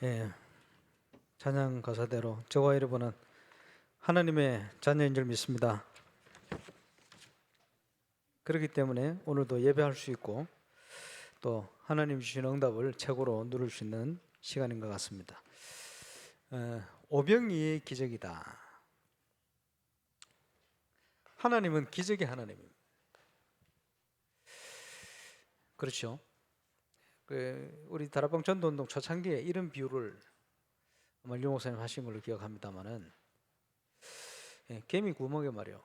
예, 찬양 가사대로 저와 여러분은 하나님의 자녀인 줄 믿습니다. 그렇기 때문에 오늘도 예배할 수 있고 또 하나님 주신 응답을 최고로 누릴 수 있는 시간인 것 같습니다. 오병이의 기적이다. 하나님은 기적의 하나님입니다. 그렇죠? 우리 다락방 전도운동 초창기에 이런 비유를 아마 류 목사님 하신 걸로 기억합니다만은 개미 구멍에 말이요.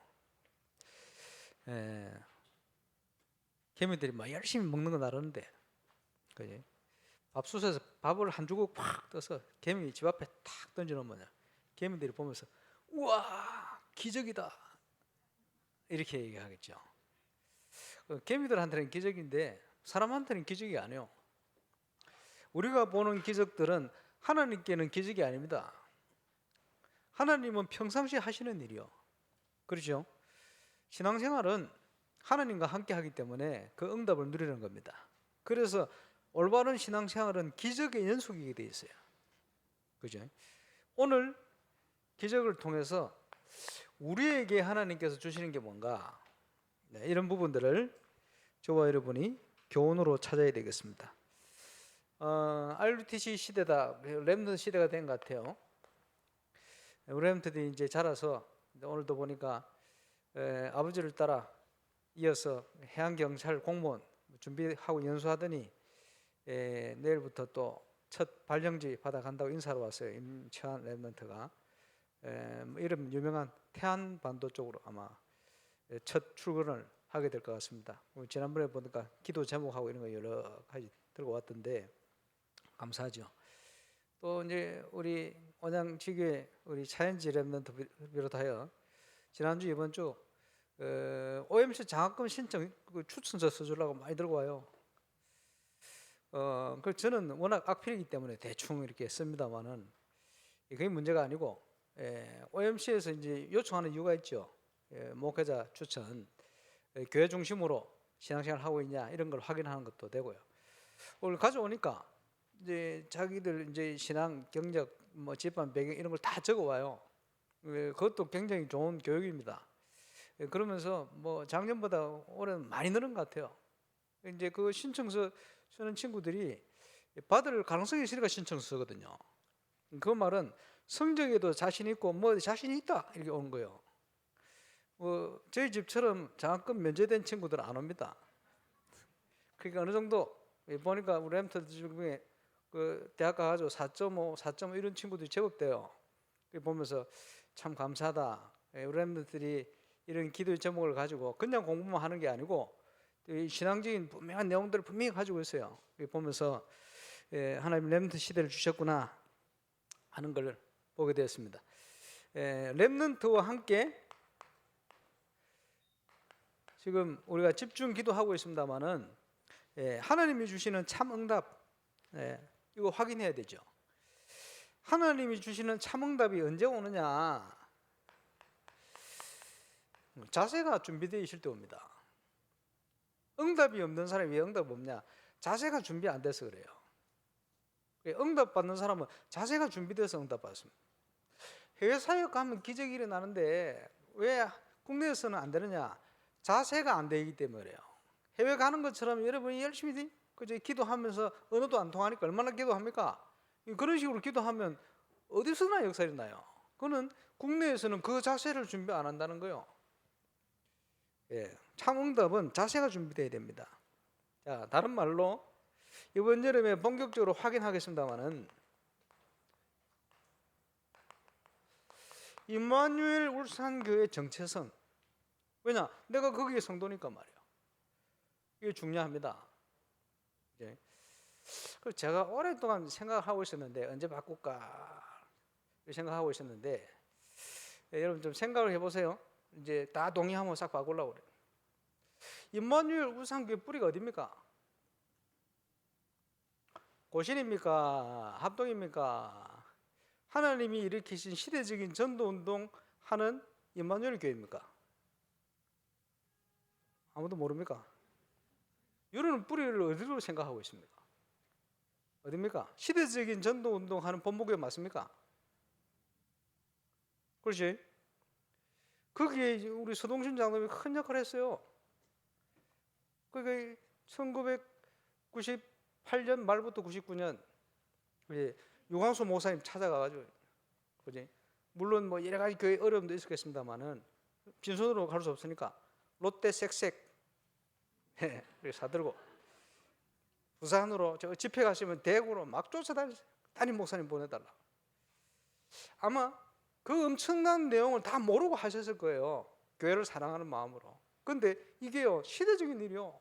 개미들이 막 열심히 먹는 거 나르는데, 그지? 밥솥에서 밥을 한 주걱 팍 떠서 개미 집 앞에 탁 던져놓으면 개미들이 보면서 우와 기적이다 이렇게 얘기하겠죠. 개미들한테는 기적인데 사람한테는 기적이 아니에요. 우리가 보는 기적들은 하나님께는 기적이 아닙니다. 하나님은 평상시에 하시는 일이요. 그렇죠? 신앙생활은 하나님과 함께 하기 때문에 그 응답을 누리는 겁니다. 그래서 올바른 신앙생활은 기적의 연속이게 돼 있어요. 그죠? 오늘 기적을 통해서 우리에게 하나님께서 주시는 게 뭔가, 이런 부분들을 저와 여러분이 교훈으로 찾아야 되겠습니다. RUTC 시대다, 렘넌트 시대가 된 것 같아요. 우리 렘넌트들이 이제 자라서 오늘도 보니까 아버지를 따라 이어서 해양경찰 공무원 준비하고 연수하더니 내일부터 또 첫 발령지 받아간다고 인사로 왔어요. 임채환 랩런트가 이름 유명한 태안반도 쪽으로 아마 첫 출근을 하게 될 것 같습니다. 지난번에 보니까 기도 제목하고 이런 거 여러 가지 들고 왔던데 감사하죠. 또 이제 우리 온양지교회 우리 차현지 랩런트 비롯하여 지난주 이번 주 OMC 장학금 신청 추천서 써주려고 많이 들고 와요. 그 저는 워낙 악필이기 때문에 대충 이렇게 씁니다만은 그게 문제가 아니고 OMC에서 이제 요청하는 이유가 있죠. 목회자 추천, 교회 중심으로 신앙생활 하고 있냐 이런 걸 확인하는 것도 되고요. 오늘 가져오니까 이제 자기들 이제 신앙 경력, 뭐 집안 배경 이런 걸 다 적어와요. 그것도 굉장히 좋은 교육입니다. 그러면서 뭐 작년보다 올해는 많이 늘은 것 같아요. 이제 그 신청서 쓰는 친구들이 받을 가능성이 있으니까 신청서 쓰거든요. 그 말은 성적에도 자신 있고 뭐 자신이 있다 이렇게 오는 거예요. 저희 집처럼 장학금 면제된 친구들은 안 옵니다. 그러니까 어느 정도 보니까 우리 엠터 중에 그 대학 가가지고 4.5, 4.5 이런 친구들이 제법 돼요. 보면서 참 감사하다. 우리 엠터들이 이런 기도의 제목을 가지고 그냥 공부만 하는 게 아니고 신앙적인 분명한 내용들을 분명히 가지고 있어요. 보면서 하나님 렘넌트 시대를 주셨구나 하는 걸 보게 되었습니다. 렘넌트와 함께 지금 우리가 집중 기도하고 있습니다만은 하나님이 주시는 참 응답 이거 확인해야 되죠. 하나님이 주시는 참 응답이 언제 오느냐? 자세가 준비되어 있을 때 옵니다. 응답이 없는 사람이 왜 응답 없냐? 자세가 준비 안 돼서 그래요. 응답 받는 사람은 자세가 준비돼서 응답 받습니다. 해외 사역 가면 기적이 일어나는데 왜 국내에서는 안 되느냐? 자세가 안 되기 때문에 그래요. 해외 가는 것처럼 여러분이 열심히 그저 기도하면서 언어도 안 통하니까 얼마나 기도합니까? 그런 식으로 기도하면 어디서나 역사 일어나요. 그거는 국내에서는 그 자세를 준비 안 한다는 거예요. 참 응답은 자세가 준비돼야 됩니다. 자, 다른 말로 이번 여름에 본격적으로 확인하겠습니다만은 임마누엘 울산교회 정체성, 왜냐? 내가 거기에 성도니까 말이야. 이게 중요합니다. 그래서 제가 오랫동안 생각하고 있었는데 언제 바꿀까 생각하고 있었는데 여러분 좀 생각을 해보세요. 이제 다 동의하면 싹 바꾸려고 그래요. 임마누엘 울산교회 뿌리가 어디입니까? 고신입니까? 합동입니까? 하나님이 일으키신 시대적인 전도운동 하는 임마누엘 교회입니까? 아무도 모릅니까? 여러분은 뿌리를 어디로 생각하고 있습니까? 어딥니까? 시대적인 전도 운동하는 본보기가 맞습니까? 그렇지? 거기에 우리 서동신 장로님이 큰 역할을 했어요. 그게 1998년 말부터 99년 유광수 목사님 찾아가가지고, 그지? 물론 뭐 여러 가지 교회 어려움도 있었겠습니다만은 빈손으로 갈 수 없으니까 롯데 색색 이렇게 사들고 부산으로 저 집회 가시면 대구로 막 쫓아다니세요. 담임 목사님 보내달라. 아마 그 엄청난 내용을 다 모르고 하셨을 거예요. 교회를 사랑하는 마음으로. 근데 이게요, 시대적인 일이요.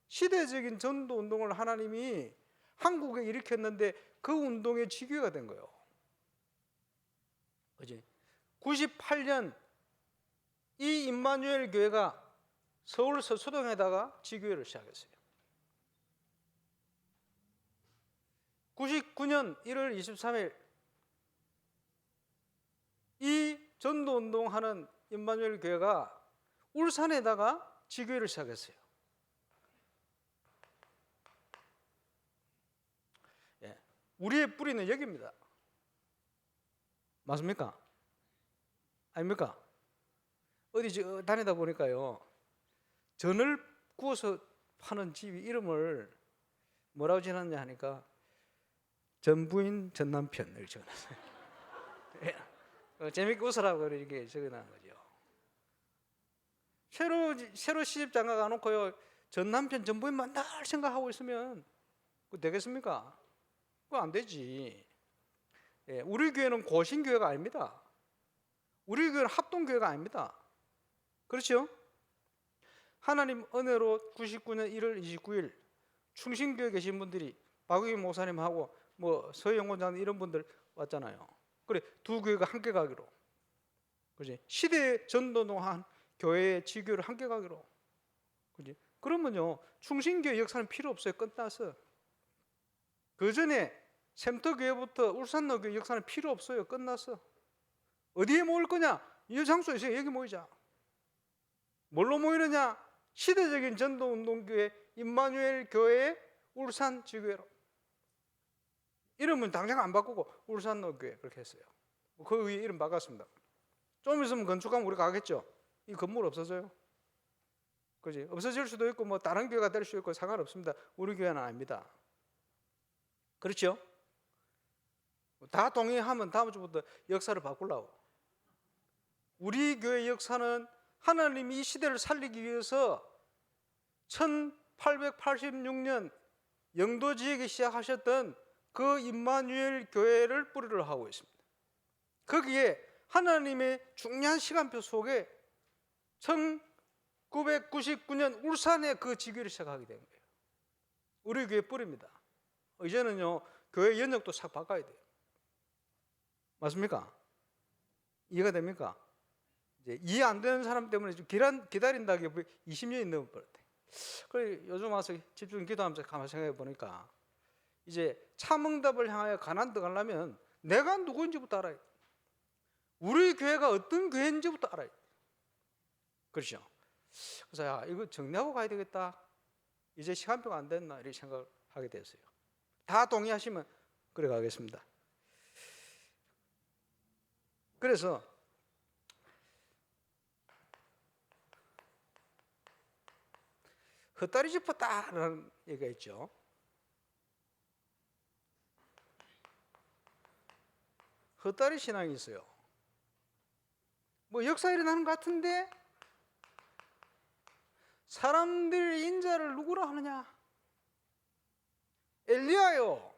시대적인 전도 운동을 하나님이 한국에 일으켰는데 그 운동의 지교가 된 거예요. 그지? 98년 이 임마누엘 교회가 서울 서초동에다가 지교회를 시작했어요. 99년 1월 23일 이 전도 운동하는 임마누엘 교회가 울산에다가 지교회를 시작했어요. 예, 우리의 뿌리는 여기입니다. 맞습니까? 아닙니까? 어디 다니다 보니까요, 전을 구워서 파는 집이 이름을 뭐라고 지었냐 하니까 전부인 전남편을 적어놨어요. 재밌게 웃으라고 이렇게 적어놓은 거죠. 새로 시집 장가 가놓고요, 전남편 전부인만 날 생각하고 있으면 그거 되겠습니까? 그거 안 되지. 예, 우리 교회는 고신교회가 아닙니다. 우리 교회는 합동교회가 아닙니다. 그렇죠? 하나님 은혜로 99년 1월 29일 충신교회 계신 분들이 박우기 목사님하고 뭐 서영원 장님 이런 분들 왔잖아요. 그래, 두 교회가 함께 가기로. 그지? 시대 전도노한 교회의 지교를 함께 가기로. 그지? 그러면요, 충신교회 역사는 필요 없어요. 끝났어. 그 전에 샘터교회부터 울산노교회 역사는 필요 없어요. 끝났어. 어디에 모일 거냐? 이 장소에서 여기 모이자. 뭘로 모이느냐? 시대적인 전도운동교회 임마누엘 교회의 울산 지교회로. 이름은 당장 안 바꾸고 울산노교회 그렇게 했어요. 그 위에 이름 바꿨습니다. 좀 있으면 건축하면 우리 가겠죠. 이 건물 없어져요. 그지? 없어질 수도 있고 뭐 다른 교회가 될 수도 있고 상관없습니다. 우리 교회는 아닙니다. 그렇죠? 다 동의하면 다음 주부터 역사를 바꾸려고. 우리 교회 역사는 하나님이 이 시대를 살리기 위해서 1886년 영도 지역에 시작하셨던 그 임마누엘 교회를 뿌리를 하고 있습니다. 거기에 하나님의 중요한 시간표 속에 1999년 울산에 그 지교를 시작하게 된 거예요. 우리 교회 뿌리입니다. 이제는요, 교회 연역도 싹 바꿔야 돼요. 맞습니까? 이해가 됩니까? 이제 이해 안 되는 사람 때문에 좀 기다린다기 20년이 넘어버렸대. 그래, 요즘 와서 집중 기도하면서 가만히 생각해 보니까 이제 참응답을 향하여 가난도 가려면 내가 누구인지부터 알아야 돼. 우리 교회가 어떤 교회인지부터 알아야 돼. 그렇죠? 그래서 야, 이거 정리하고 가야 되겠다. 이제 시간표가 안 됐나 이렇게 생각하게 됐어요. 다 동의하시면 그래 가겠습니다. 그래서 헛다리 짚었다라는 얘기가 있죠. 헛다리 신앙이 있어요. 뭐 역사 일어나는 것 같은데 사람들 인자를 누구라 하느냐? 엘리야요,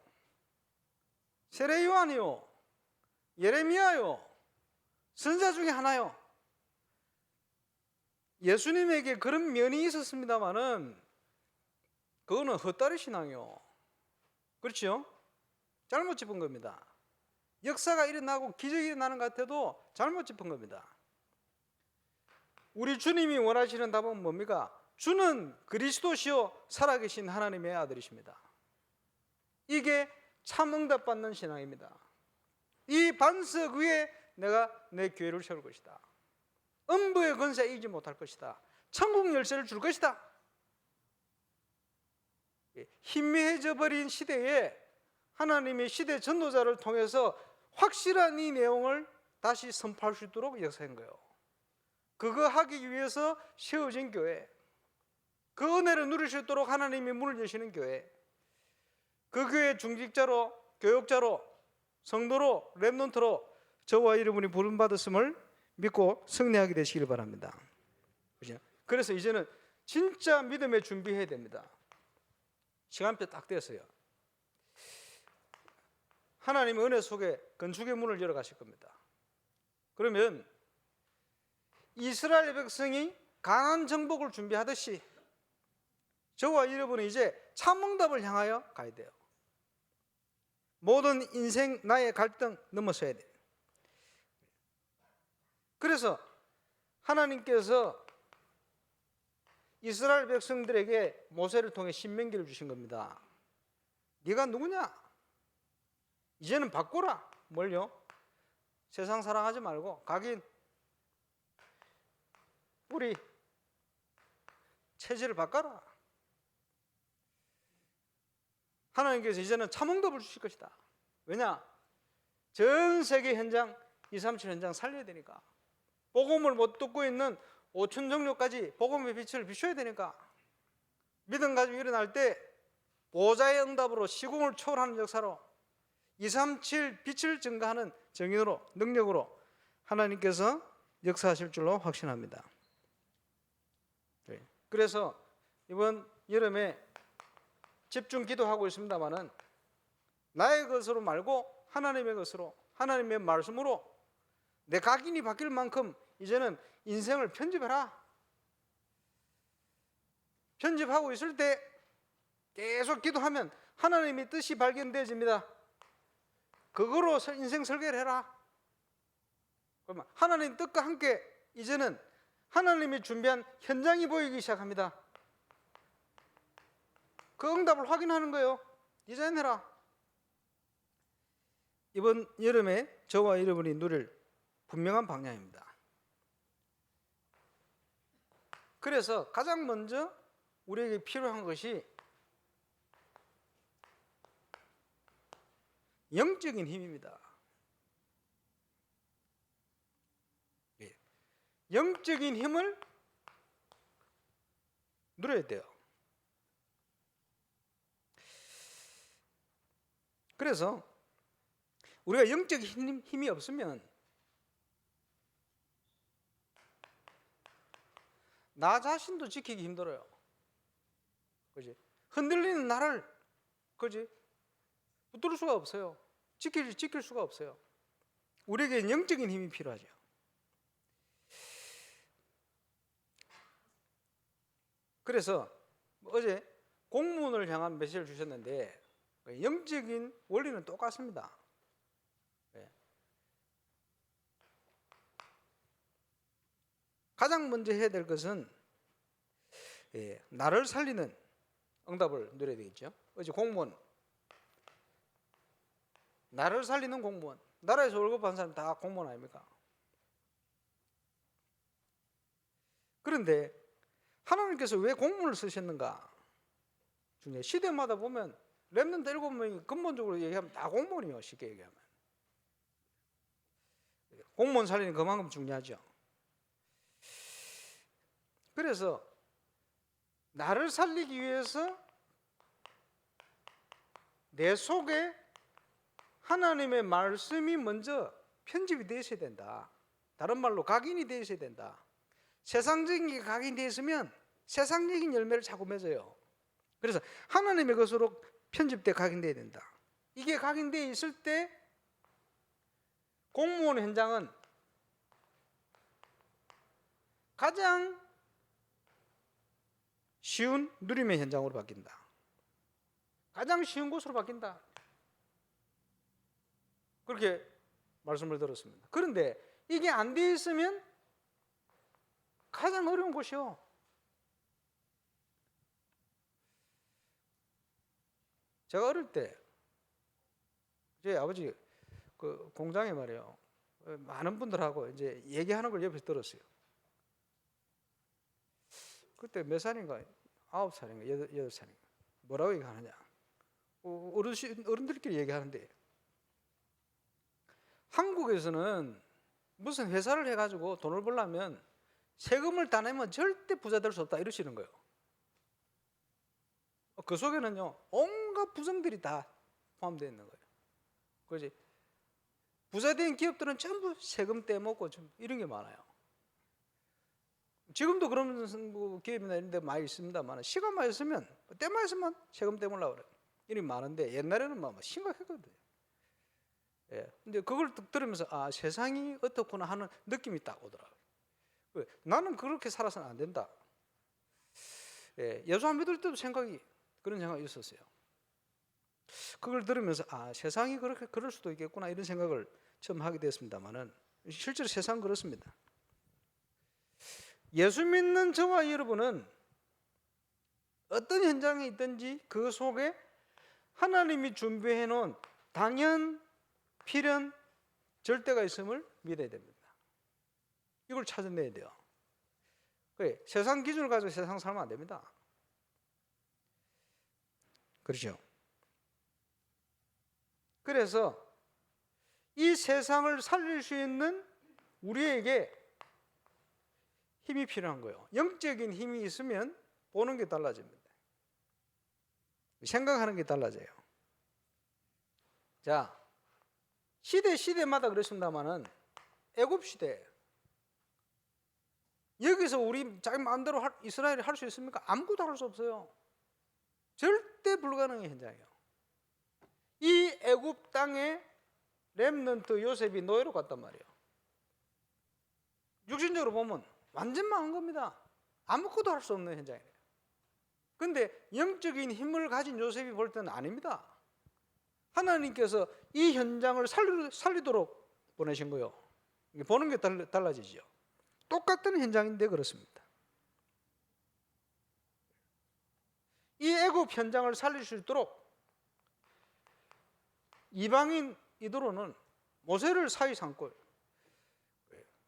세례 요한이요, 예레미야요, 선지자 중에 하나요. 예수님에게 그런 면이 있었습니다만은 그거는 헛다리 신앙이요. 그렇죠? 잘못 짚은 겁니다. 역사가 일어나고 기적이 일어나는 것 같아도 잘못 짚은 겁니다. 우리 주님이 원하시는 답은 뭡니까? 주는 그리스도시요 살아계신 하나님의 아들이십니다. 이게 참 응답받는 신앙입니다. 이 반석 위에 내가 내 교회를 세울 것이다. 음부의 권세에 이기지 못할 것이다. 천국 열쇠를 줄 것이다. 희미해져 버린 시대에 하나님의 시대 전도자를 통해서 확실한 이 내용을 다시 선포할 수 있도록 역사한 거예요. 그거 하기 위해서 세워진 교회, 그 은혜를 누릴 수 있도록 하나님이 문을 여시는 교회, 그 교회 중직자로, 교역자로, 성도로, 렘넌트로 저와 여러분이 부름받았음을 믿고 승리하게 되시길 바랍니다. 그래서 이제는 진짜 믿음에 준비해야 됩니다. 시간표 딱 됐어요. 하나님의 은혜 속에 건축의 문을 열어가실 겁니다. 그러면 이스라엘 백성이 가나안 정복을 준비하듯이 저와 여러분은 이제 참응답을 향하여 가야 돼요. 모든 인생 나의 갈등 넘어서야 돼요. 그래서 하나님께서 이스라엘 백성들에게 모세를 통해 신명기를 주신 겁니다. 네가 누구냐? 이제는 바꾸라. 뭘요? 세상 사랑하지 말고 각인 우리 체질을 바꿔라. 하나님께서 이제는 참응답을 주실 것이다. 왜냐? 전 세계 현장 237 현장 살려야 되니까. 복음을 못 듣고 있는 5천 종류까지 복음의 빛을 비춰야 되니까. 믿음 가지고 일어날 때 보좌의 응답으로 시공을 초월하는 역사로 237 빛을 증가하는 정인으로 능력으로 하나님께서 역사하실 줄로 확신합니다. 그래서 이번 여름에 집중 기도하고 있습니다마는 나의 것으로 말고 하나님의 것으로, 하나님의 말씀으로 내 각인이 바뀔 만큼 이제는 인생을 편집해라. 편집하고 있을 때 계속 기도하면 하나님의 뜻이 발견되어집니다. 그거로 인생 설계를 해라. 그러면 하나님 뜻과 함께 이제는 하나님이 준비한 현장이 보이기 시작합니다. 그 응답을 확인하는 거예요. 디자인해라. 이번 여름에 저와 여러분이 누릴 분명한 방향입니다. 그래서 가장 먼저 우리에게 필요한 것이 영적인 힘입니다. 영적인 힘을 누려야 돼요. 그래서 우리가 영적인 힘이 없으면 나 자신도 지키기 힘들어요. 그지? 흔들리는 나를, 그지? 붙들 수가 없어요. 지킬 수가 없어요. 우리에게 영적인 힘이 필요하죠. 그래서 어제 공문을 향한 메시지를 주셨는데 영적인 원리는 똑같습니다. 가장 먼저 해야 될 것은 나를 살리는 응답을 누려야 되겠죠. 어제 공무원, 나를 살리는 공무원, 나라에서 월급 받는 사람 다 공무원 아닙니까? 그런데 하나님께서 왜 공무원을 쓰셨는가? 중요해. 시대마다 보면 렘넌트 7명이 근본적으로 얘기하면 다 공무원이에요. 쉽게 얘기하면. 공무원 살리는 그만큼 중요하죠. 그래서 나를 살리기 위해서 내 속에 하나님의 말씀이 먼저 편집이 되어 있어야 된다. 다른 말로 각인이 되어 있어야 된다. 세상적인 게 각인되어 있으면 세상적인 열매를 자꾸 맺어요. 그래서 하나님의 것으로 편집돼 각인되어야 된다. 이게 각인되어 있을 때 공무원 현장은 가장 쉬운 누림의 현장으로 바뀐다. 가장 쉬운 곳으로 바뀐다. 그렇게 말씀을 들었습니다. 그런데 이게 안 되어 있으면 가장 어려운 곳이요. 제가 어릴 때 저희 아버지 그 공장에 말이에요. 많은 분들하고 이제 얘기하는 걸 옆에서 들었어요. 그때 몇 살인가? 9살인가? 8살인가? 뭐라고 얘기하느냐? 어른들끼리 얘기하는데, 한국에서는 무슨 회사를 해가지고 돈을 벌려면 세금을 다 내면 절대 부자 될 수 없다 이러시는 거예요. 그 속에는요 온갖 부정들이 다 포함되어 있는 거예요. 그렇지? 부자된 기업들은 전부 세금 떼먹고 좀 이런 게 많아요. 지금도 그런 뭐 기업이나 이런 데 많이 있습니다만, 시간만 있으면 때만 있으면 세금 떼먹으려고 그래요. 이런 게 많은데 옛날에는 막 심각했거든요. 예. 근데 그걸 들으면서 아, 세상이 어떻구나 하는 느낌이 딱 오더라고요. 나는 그렇게 살아서는 안 된다. 예. 예수 안 믿을 때도 그런 생각이 있었어요. 그걸 들으면서 아, 세상이 그럴 수도 있겠구나 이런 생각을 처음 하게 됐습니다만은, 실제로 세상은 그렇습니다. 예수 믿는 저와 여러분은 어떤 현장에 있든지 그 속에 하나님이 준비해 놓은 당연, 필연, 절대가 있음을 믿어야 됩니다. 이걸 찾아내야 돼요. 그래, 세상 기준을 가지고 세상 살면 안 됩니다. 그렇죠? 그래서 이 세상을 살릴 수 있는 우리에게 힘이 필요한 거예요. 영적인 힘이 있으면 보는 게 달라집니다. 생각하는 게 달라져요. 자, 시대마다 그렇습니다만은 애굽 시대, 여기서 우리 자기 마음대로 이스라엘이 할 수 있습니까? 아무것도 할 수 없어요. 절대 불가능한 현장이에요. 이 애굽 땅에 렘넌트 요셉이 노예로 갔단 말이에요. 육신적으로 보면 완전 망한 겁니다. 아무것도 할 수 없는 현장이에요. 그런데 영적인 힘을 가진 요셉이 볼 때는 아닙니다. 하나님께서 이 현장을 살리도록 보내신 거예요. 보는 게 달라지죠. 똑같은 현장인데 그렇습니다. 이 애굽 현장을 살릴 수 있도록 이방인 이도로는 모세를 사이 삼고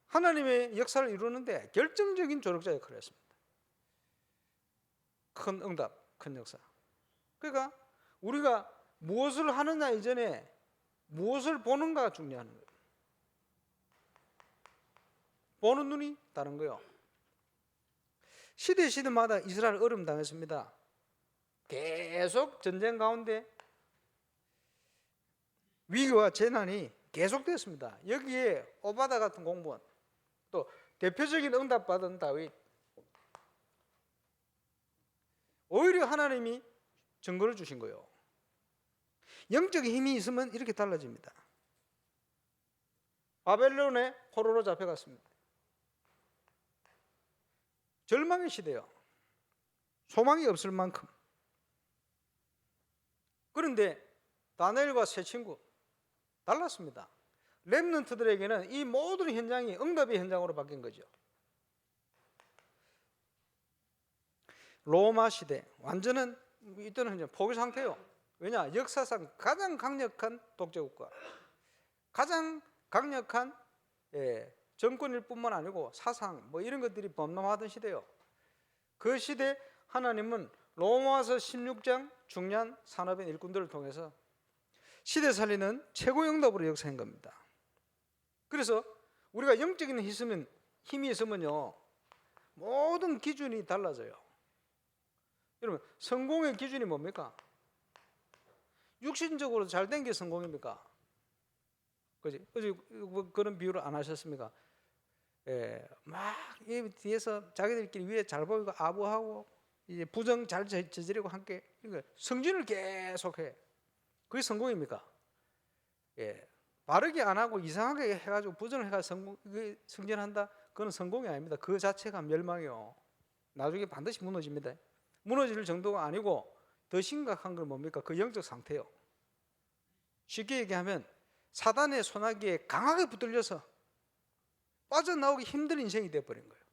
하나님의 역사를 이루는데 결정적인 조력자 역할을 했습니다. 큰 응답, 큰 역사. 그러니까 우리가 무엇을 하느냐 이전에 무엇을 보는가가 중요한 거예요. 보는 눈이 다른 거예요. 시대마다 이스라엘 어려움 당했습니다. 계속 전쟁 가운데 위기와 재난이 계속됐습니다. 여기에 오바다 같은 공무원, 또 대표적인 응답받은 다윗, 오히려 하나님이 증거를 주신 거예요. 영적인 힘이 있으면 이렇게 달라집니다. 바벨론의 포로로 잡혀갔습니다. 절망의 시대요. 소망이 없을 만큼. 그런데 다니엘과 세 친구 달랐습니다. 렘넌트들에게는 이 모든 현장이 응답의 현장으로 바뀐 거죠. 로마 시대 완전한 이때는 포기 상태예요. 왜냐? 역사상 가장 강력한 독재국가, 가장 강력한 정권일 뿐만 아니고 사상 뭐 이런 것들이 범람하던 시대예요. 그 시대 하나님은 로마서 16장 중요한 산업인 일꾼들을 통해서 시대 살리는 최고의 응답으로 역사한 겁니다. 그래서 우리가 영적인 힘이 있으면요 모든 기준이 달라져요. 여러분, 성공의 기준이 뭡니까? 육신적으로 잘 된 게 성공입니까? 그지? 어제 그런 비유를 안 하셨습니까? 막 뒤에서 자기들끼리 위에 잘 보이고 아부하고 이제 부정 잘 저지르고 함께 성진을 계속해. 그게 성공입니까? 바르게 안 하고 이상하게 해가지고 부정을 해가지고 성진한다? 그건 성공이 아닙니다. 그 자체가 멸망이요. 나중에 반드시 무너집니다. 무너질 정도가 아니고 더 심각한 건 뭡니까? 그 영적 상태요. 쉽게 얘기하면 사단의 소나기에 강하게 붙들려서 빠져나오기 힘든 인생이 되어버린 거예요.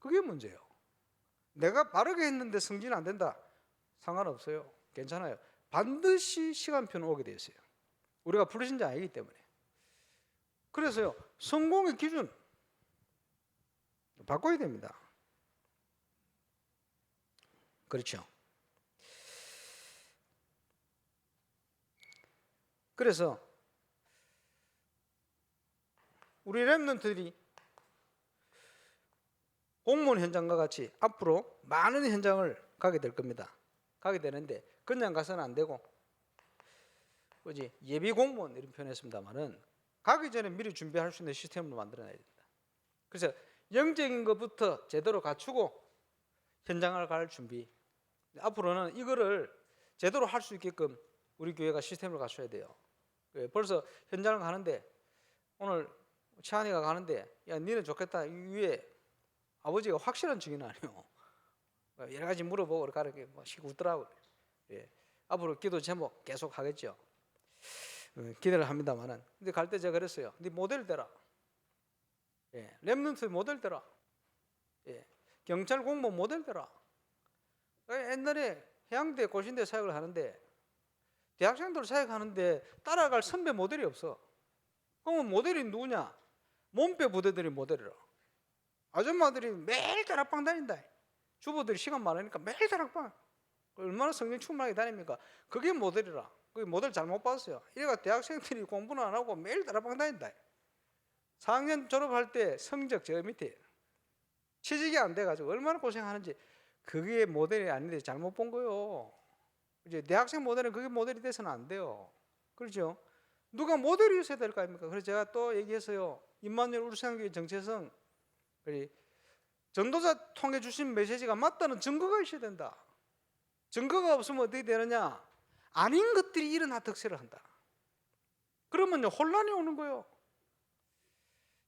그게 문제예요. 내가 바르게 했는데 승진 안 된다. 상관없어요. 괜찮아요. 반드시 시간표는 오게 되어 있어요. 우리가 부르신 자 아니기 때문에. 그래서요, 성공의 기준 바꿔야 됩니다. 그렇죠. 그래서 우리 랩런트들이 공무원 현장과 같이 앞으로 많은 현장을 가게 될 겁니다. 가게 되는데 그냥 가서는 안 되고, 그지, 예비 공무원 이런 표현했습니다만은 가기 전에 미리 준비할 수 있는 시스템을 만들어놔야 됩니다. 그래서 영적인 것부터 제대로 갖추고 현장을 갈 준비. 앞으로는 이거를 제대로 할 수 있게끔 우리 교회가 시스템을 갖춰야 돼요. 벌써 현장을 가는데, 오늘 채한이가 가는데, 야 니는 좋겠다, 위에 아버지가 확실한 증인 아니에요. 여러 가지 물어보고 가르쳐 시고 웃더라고요. 예. 앞으로 기도 제목 계속 하겠죠. 기대를 합니다만은. 근데 갈 때 제가 그랬어요. 네 모델 되라. 예. 랩런트 모델 되라. 예. 경찰 공무원 모델 되라. 옛날에 해양대 고신대 사역을 하는데 대학생들 사역하는데 따라갈 선배 모델이 없어. 그러면 모델이 누구냐? 몸빼 부대들이 모델이라. 아줌마들이 매일 다락방 다닌다. 주부들이 시간 많으니까 매일 다락방. 얼마나 성경 충만하게 다닙니까? 그게 모델이라. 그게 모델 잘못 봤어요. 이래가 대학생들이 공부는 안 하고 매일 다락방 다닌다. 4학년 졸업할 때 성적 저 밑에 취직이 안 돼가지고 얼마나 고생하는지. 그게 모델이 아닌데 잘못 본 거예요. 이제 대학생 모델은 그게 모델이 돼서는 안 돼요. 그렇죠? 누가 모델이 있어야 될 거 아닙니까? 그래서 제가 또 얘기했어요. 임마누엘 울산교회 정체성, 전도자 통해 주신 메시지가 맞다는 증거가 있어야 된다. 증거가 없으면 어떻게 되느냐? 아닌 것들이 일어나 득세를 한다. 그러면 혼란이 오는 거예요.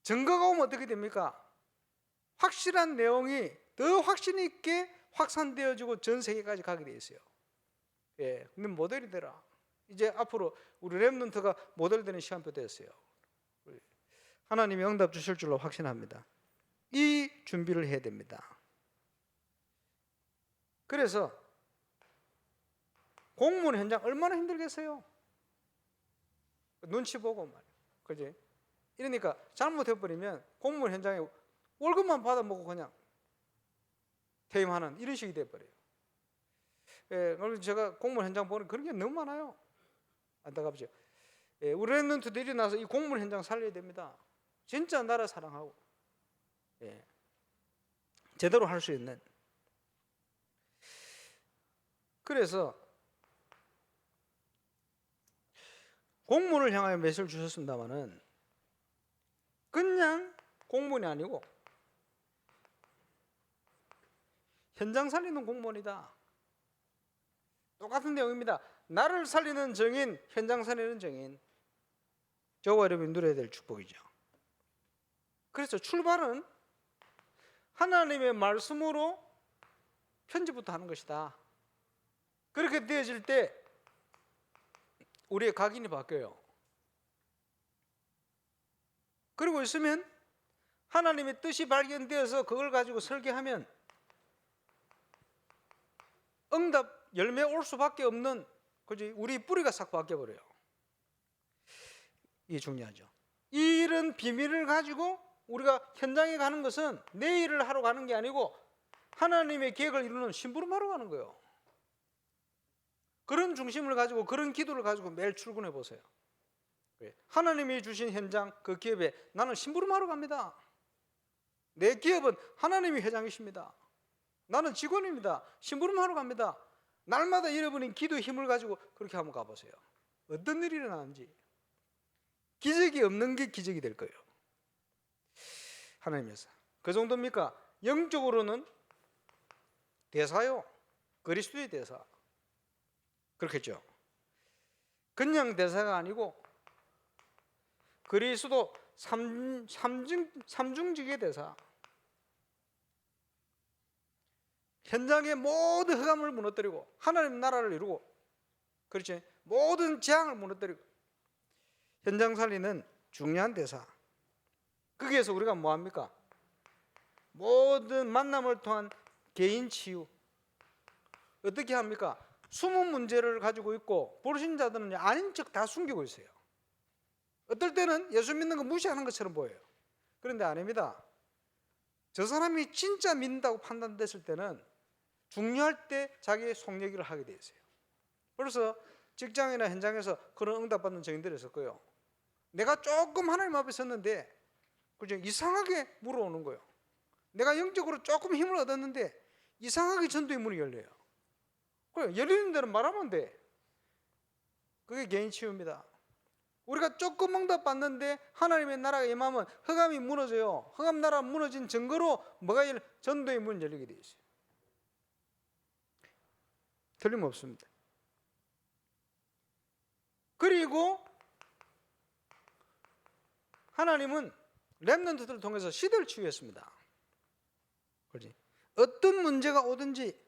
증거가 오면 어떻게 됩니까? 확실한 내용이 더 확신 있게 확산되어지고 전 세계까지 가게 돼 있어요. 예, 근데 모델이 되라. 이제 앞으로 우리 랩런트가 모델 되는 시간표 됐어요. 하나님이 응답 주실 줄로 확신합니다. 이 준비를 해야 됩니다. 그래서 공무원 현장 얼마나 힘들겠어요? 눈치 보고 말이야. 그지? 이러니까 잘못해버리면 공무원 현장에 월급만 받아먹고 그냥 퇴임하는 이런 식이 돼버려요. 예, 그래서 제가 공무원 현장 보는 그런 게 너무 많아요. 안타깝죠. 예, 우리 랩런트들이 일어나서 이 공무원 현장 살려야 됩니다. 진짜 나라 사랑하고, 예, 제대로 할 수 있는. 그래서 공무원을 향하여 메시지를 주셨습니다마는 그냥 공무원이 아니고 현장 살리는 공무원이다. 똑같은 내용입니다. 나를 살리는 증인, 현장 살리는 증인. 저와 여러분이 누려야 될 축복이죠. 그래서 출발은 하나님의 말씀으로 편지부터 하는 것이다. 그렇게 되어질 때 우리의 각인이 바뀌어요. 그리고 있으면 하나님의 뜻이 발견되어서 그걸 가지고 설계하면 응답 열매 올 수밖에 없는, 그지? 우리 뿌리가 싹 바뀌어버려요. 이게 중요하죠. 이런 비밀을 가지고 우리가 현장에 가는 것은 내 일을 하러 가는 게 아니고 하나님의 계획을 이루는 심부름하러 가는 거예요. 그런 중심을 가지고, 그런 기도를 가지고 매일 출근해 보세요. 하나님이 주신 현장, 그 기업에 나는 심부름하러 갑니다. 내 기업은 하나님이 회장이십니다. 나는 직원입니다. 심부름하러 갑니다. 날마다 여러분이 기도의 힘을 가지고 그렇게 한번 가보세요. 어떤 일이 일어나는지. 기적이 없는 게 기적이 될 거예요. 하나님께서. 그 정도입니까? 영적으로는 대사요. 그리스도의 대사. 그렇겠죠. 그냥 대사가 아니고 그리스도 삼중직의 대사. 현장의 모든 흑암을 무너뜨리고 하나님 나라를 이루고, 그렇지, 모든 재앙을 무너뜨리고 현장 살리는 중요한 대사. 거기에서 우리가 뭐합니까? 모든 만남을 통한 개인 치유. 어떻게 합니까? 숨은 문제를 가지고 있고 불신자들은 아닌 척 다 숨기고 있어요. 어떨 때는 예수 믿는 거 무시하는 것처럼 보여요. 그런데 아닙니다. 저 사람이 진짜 믿는다고 판단됐을 때는 중요할 때 자기의 속 얘기를 하게 돼 있어요. 그래서 직장이나 현장에서 그런 응답받는 증인들이 있을 거예요. 내가 조금 하나님 앞에 섰는데 그죠? 이상하게 물어오는 거예요. 내가 영적으로 조금 힘을 얻었는데 이상하게 전도의 문이 열려요. 그래, 열리는 대로 말하면 돼. 그게 개인 치유입니다. 우리가 조금 응답받는데 하나님의 나라가 임하면 흑암이 무너져요. 흑암 나라 무너진 증거로 뭐가 전도의 문이 열리게 돼 있어요. 틀림없습니다. 그리고 하나님은 렘넌트들을 통해서 시대를 치유했습니다. 그렇지? 어떤 문제가 오든지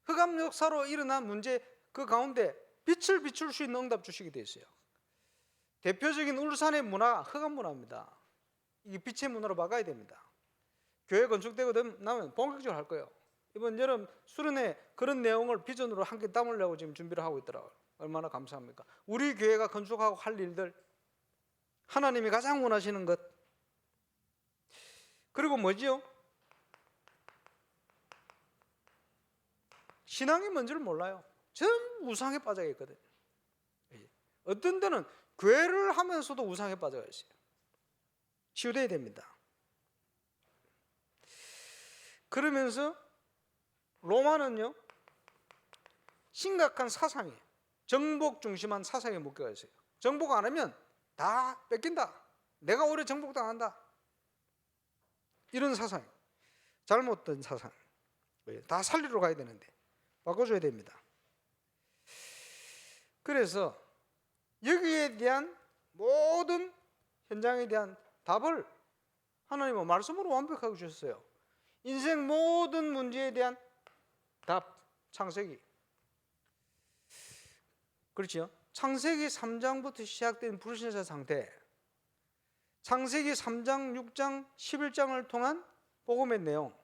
흑암 역사로 일어난 문제 그 가운데 빛을 비출 수 있는 응답 주시게 돼 있어요. 대표적인 울산의 문화, 흑암 문화입니다. 이게 빛의 문화로 바꿔야 됩니다. 교회 건축되고 나면 본격적으로 할 거예요. 이번 여름 수련회 그런 내용을 비전으로 함께 담으려고 지금 준비를 하고 있더라고요. 얼마나 감사합니까? 우리 교회가 건축하고 할 일들, 하나님이 가장 원하시는 것, 그리고 뭐지요? 신앙이 뭔지를 몰라요. 전부 우상에 빠져 있거든요. 어떤 데는 교회를 하면서도 우상에 빠져 있어요. 치유돼야 됩니다. 그러면서 로마는요, 심각한 사상이에요. 정복 중심한 사상에 묶여 있어요. 정복 안 하면 다 뺏긴다. 내가 오히려 정복당한다. 이런 사상, 잘못된 사상. 다 살리러 가야 되는데 바꿔줘야 됩니다. 그래서 여기에 대한 모든 현장에 대한 답을 하나님은 말씀으로 완벽하게 주셨어요. 인생 모든 문제에 대한 답, 창세기. 그렇죠? 창세기 3장부터 시작된 불신자 상태, 창세기 3장, 6장, 11장을 통한 복음의 내용,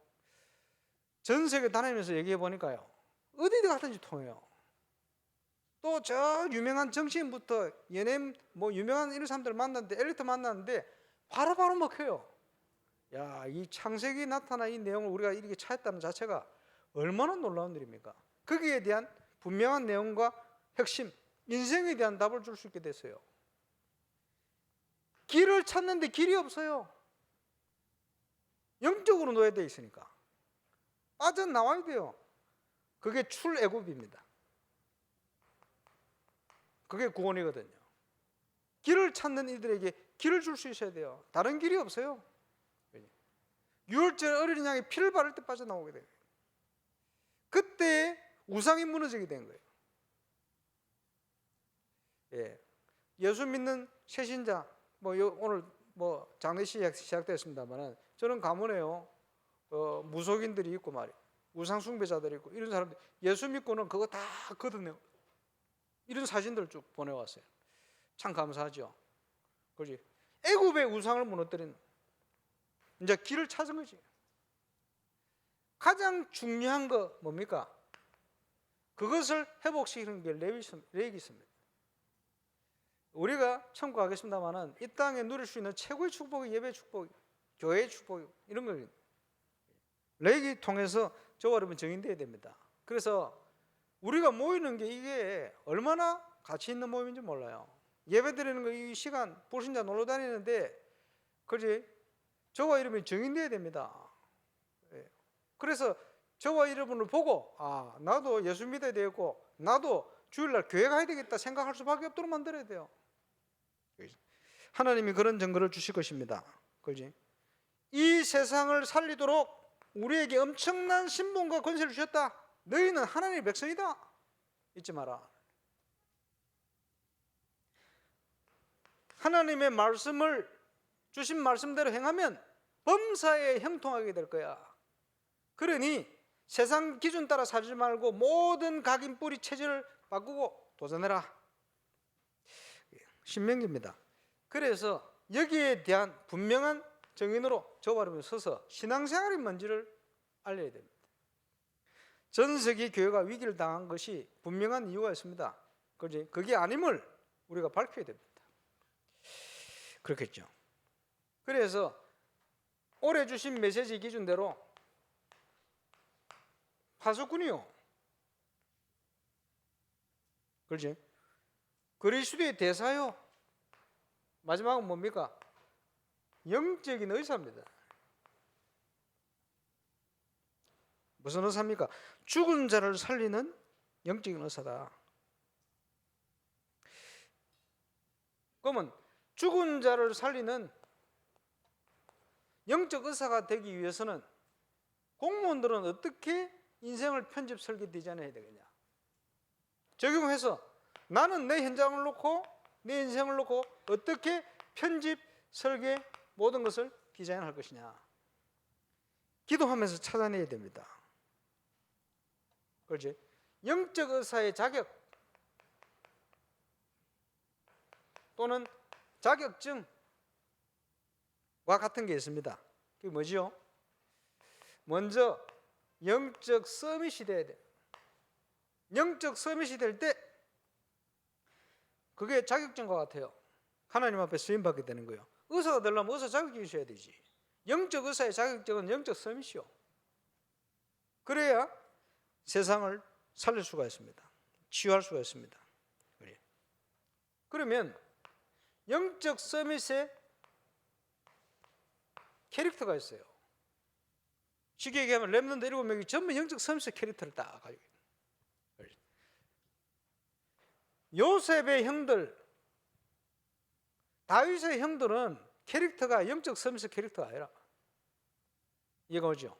전 세계 다니면서 얘기해 보니까요, 어디 가든지 통해요. 또 저 유명한 정치인부터 연예인, 뭐 유명한 이런 사람들 만났는데, 엘리트 만났는데 바로바로 먹혀요. 야, 이 창세기 나타난 이 내용을 우리가 이렇게 찾았다는 자체가 얼마나 놀라운 일입니까? 거기에 대한 분명한 내용과 핵심, 인생에 대한 답을 줄 수 있게 됐어요. 길을 찾는데 길이 없어요. 영적으로 노예되어 있으니까 빠져나와야 돼요. 그게 출애굽입니다. 그게 구원이거든요. 길을 찾는 이들에게 길을 줄 수 있어야 돼요. 다른 길이 없어요. 유월절 어린 양이 피를 바를 때 빠져나오게 돼요. 그때 우상이 무너지게 된 거예요. 예. 예수 믿는 새신자, 오늘 장례식 시작됐습니다만 저는 가문에요, 무속인들이 있고 말이에요, 우상 숭배자들이 있고 이런 사람들 예수 믿고는 그거 다 걷어내고 이런 사진들 쭉 보내왔어요. 참 감사하죠. 그렇지? 애굽의 우상을 무너뜨린 이제 길을 찾은 거지. 가장 중요한 거 뭡니까? 그것을 회복시키는 게 레위기입니다. 우리가 천국 가겠습니다만은 이 땅에 누릴 수 있는 최고의 축복이 예배 축복, 교회의 축복 이런 걸 레위기 통해서 저와 여러분 증인되어야 됩니다. 그래서 우리가 모이는 게 이게 얼마나 가치 있는 모임인지 몰라요. 예배 드리는 거 이 시간 불신자 놀러 다니는데 그지? 저와 여러분이 증인되어야 됩니다. 그래서 저와 여러분을 보고 나도 예수 믿어야 되겠고 나도 주일날 교회 가야 되겠다 생각할 수밖에 없도록 만들어야 돼요. 하나님이 그런 증거를 주실 것입니다. 그렇지? 이 세상을 살리도록 우리에게 엄청난 신분과 권세를 주셨다. 너희는 하나님의 백성이다. 잊지 마라. 하나님의 말씀을 주신 말씀대로 행하면 범사에 형통하게 될 거야. 그러니 세상 기준 따라 살지 말고 모든 각인 뿌리 체질을 바꾸고 도전해라. 신명기입니다. 그래서 여기에 대한 분명한 정인으로 저와 여러분 서서 신앙생활이 뭔지를 알려야 됩니다. 전 세계 교회가 위기를 당한 것이 분명한 이유가 있습니다. 그지? 그게 아님을 우리가 밝혀야 됩니다. 그렇겠죠. 그래서 올해 주신 메시지 기준대로 파수꾼이요. 그렇지? 그리스도의 대사요. 마지막은 뭡니까? 영적인 의사입니다. 무슨 의사입니까? 죽은 자를 살리는 영적인 의사다. 그러면 죽은 자를 살리는 영적 의사가 되기 위해서는 공무원들은 어떻게 인생을 편집 설계 디자인해야 되겠냐? 적용해서 나는 내 현장을 놓고 내 인생을 놓고 어떻게 편집 설계 모든 것을 디자인할 것이냐? 기도하면서 찾아내야 됩니다. 그렇지? 영적 의사의 자격 또는 자격증과 같은 게 있습니다. 그게 뭐지요? 먼저 영적 서밋이 돼야 돼. 영적 서밋이 될 때 그게 자격증과 같아요. 하나님 앞에 쓰임받게 되는 거예요. 의사가 되려면 의사 자격증이 있어야 되지. 영적 의사의 자격증은 영적 서밋이요. 그래야 세상을 살릴 수가 있습니다. 치유할 수가 있습니다. 그러면 영적 서밋의 캐릭터가 있어요. 쉽게 얘기하면 렘넌트 7명이 전부 영적 서밋의 캐릭터를 딱 가지고 있어요. 요셉의 형들, 다윗의 형들은 캐릭터가 영적 서밋의 캐릭터가 아니라, 이해가 오죠?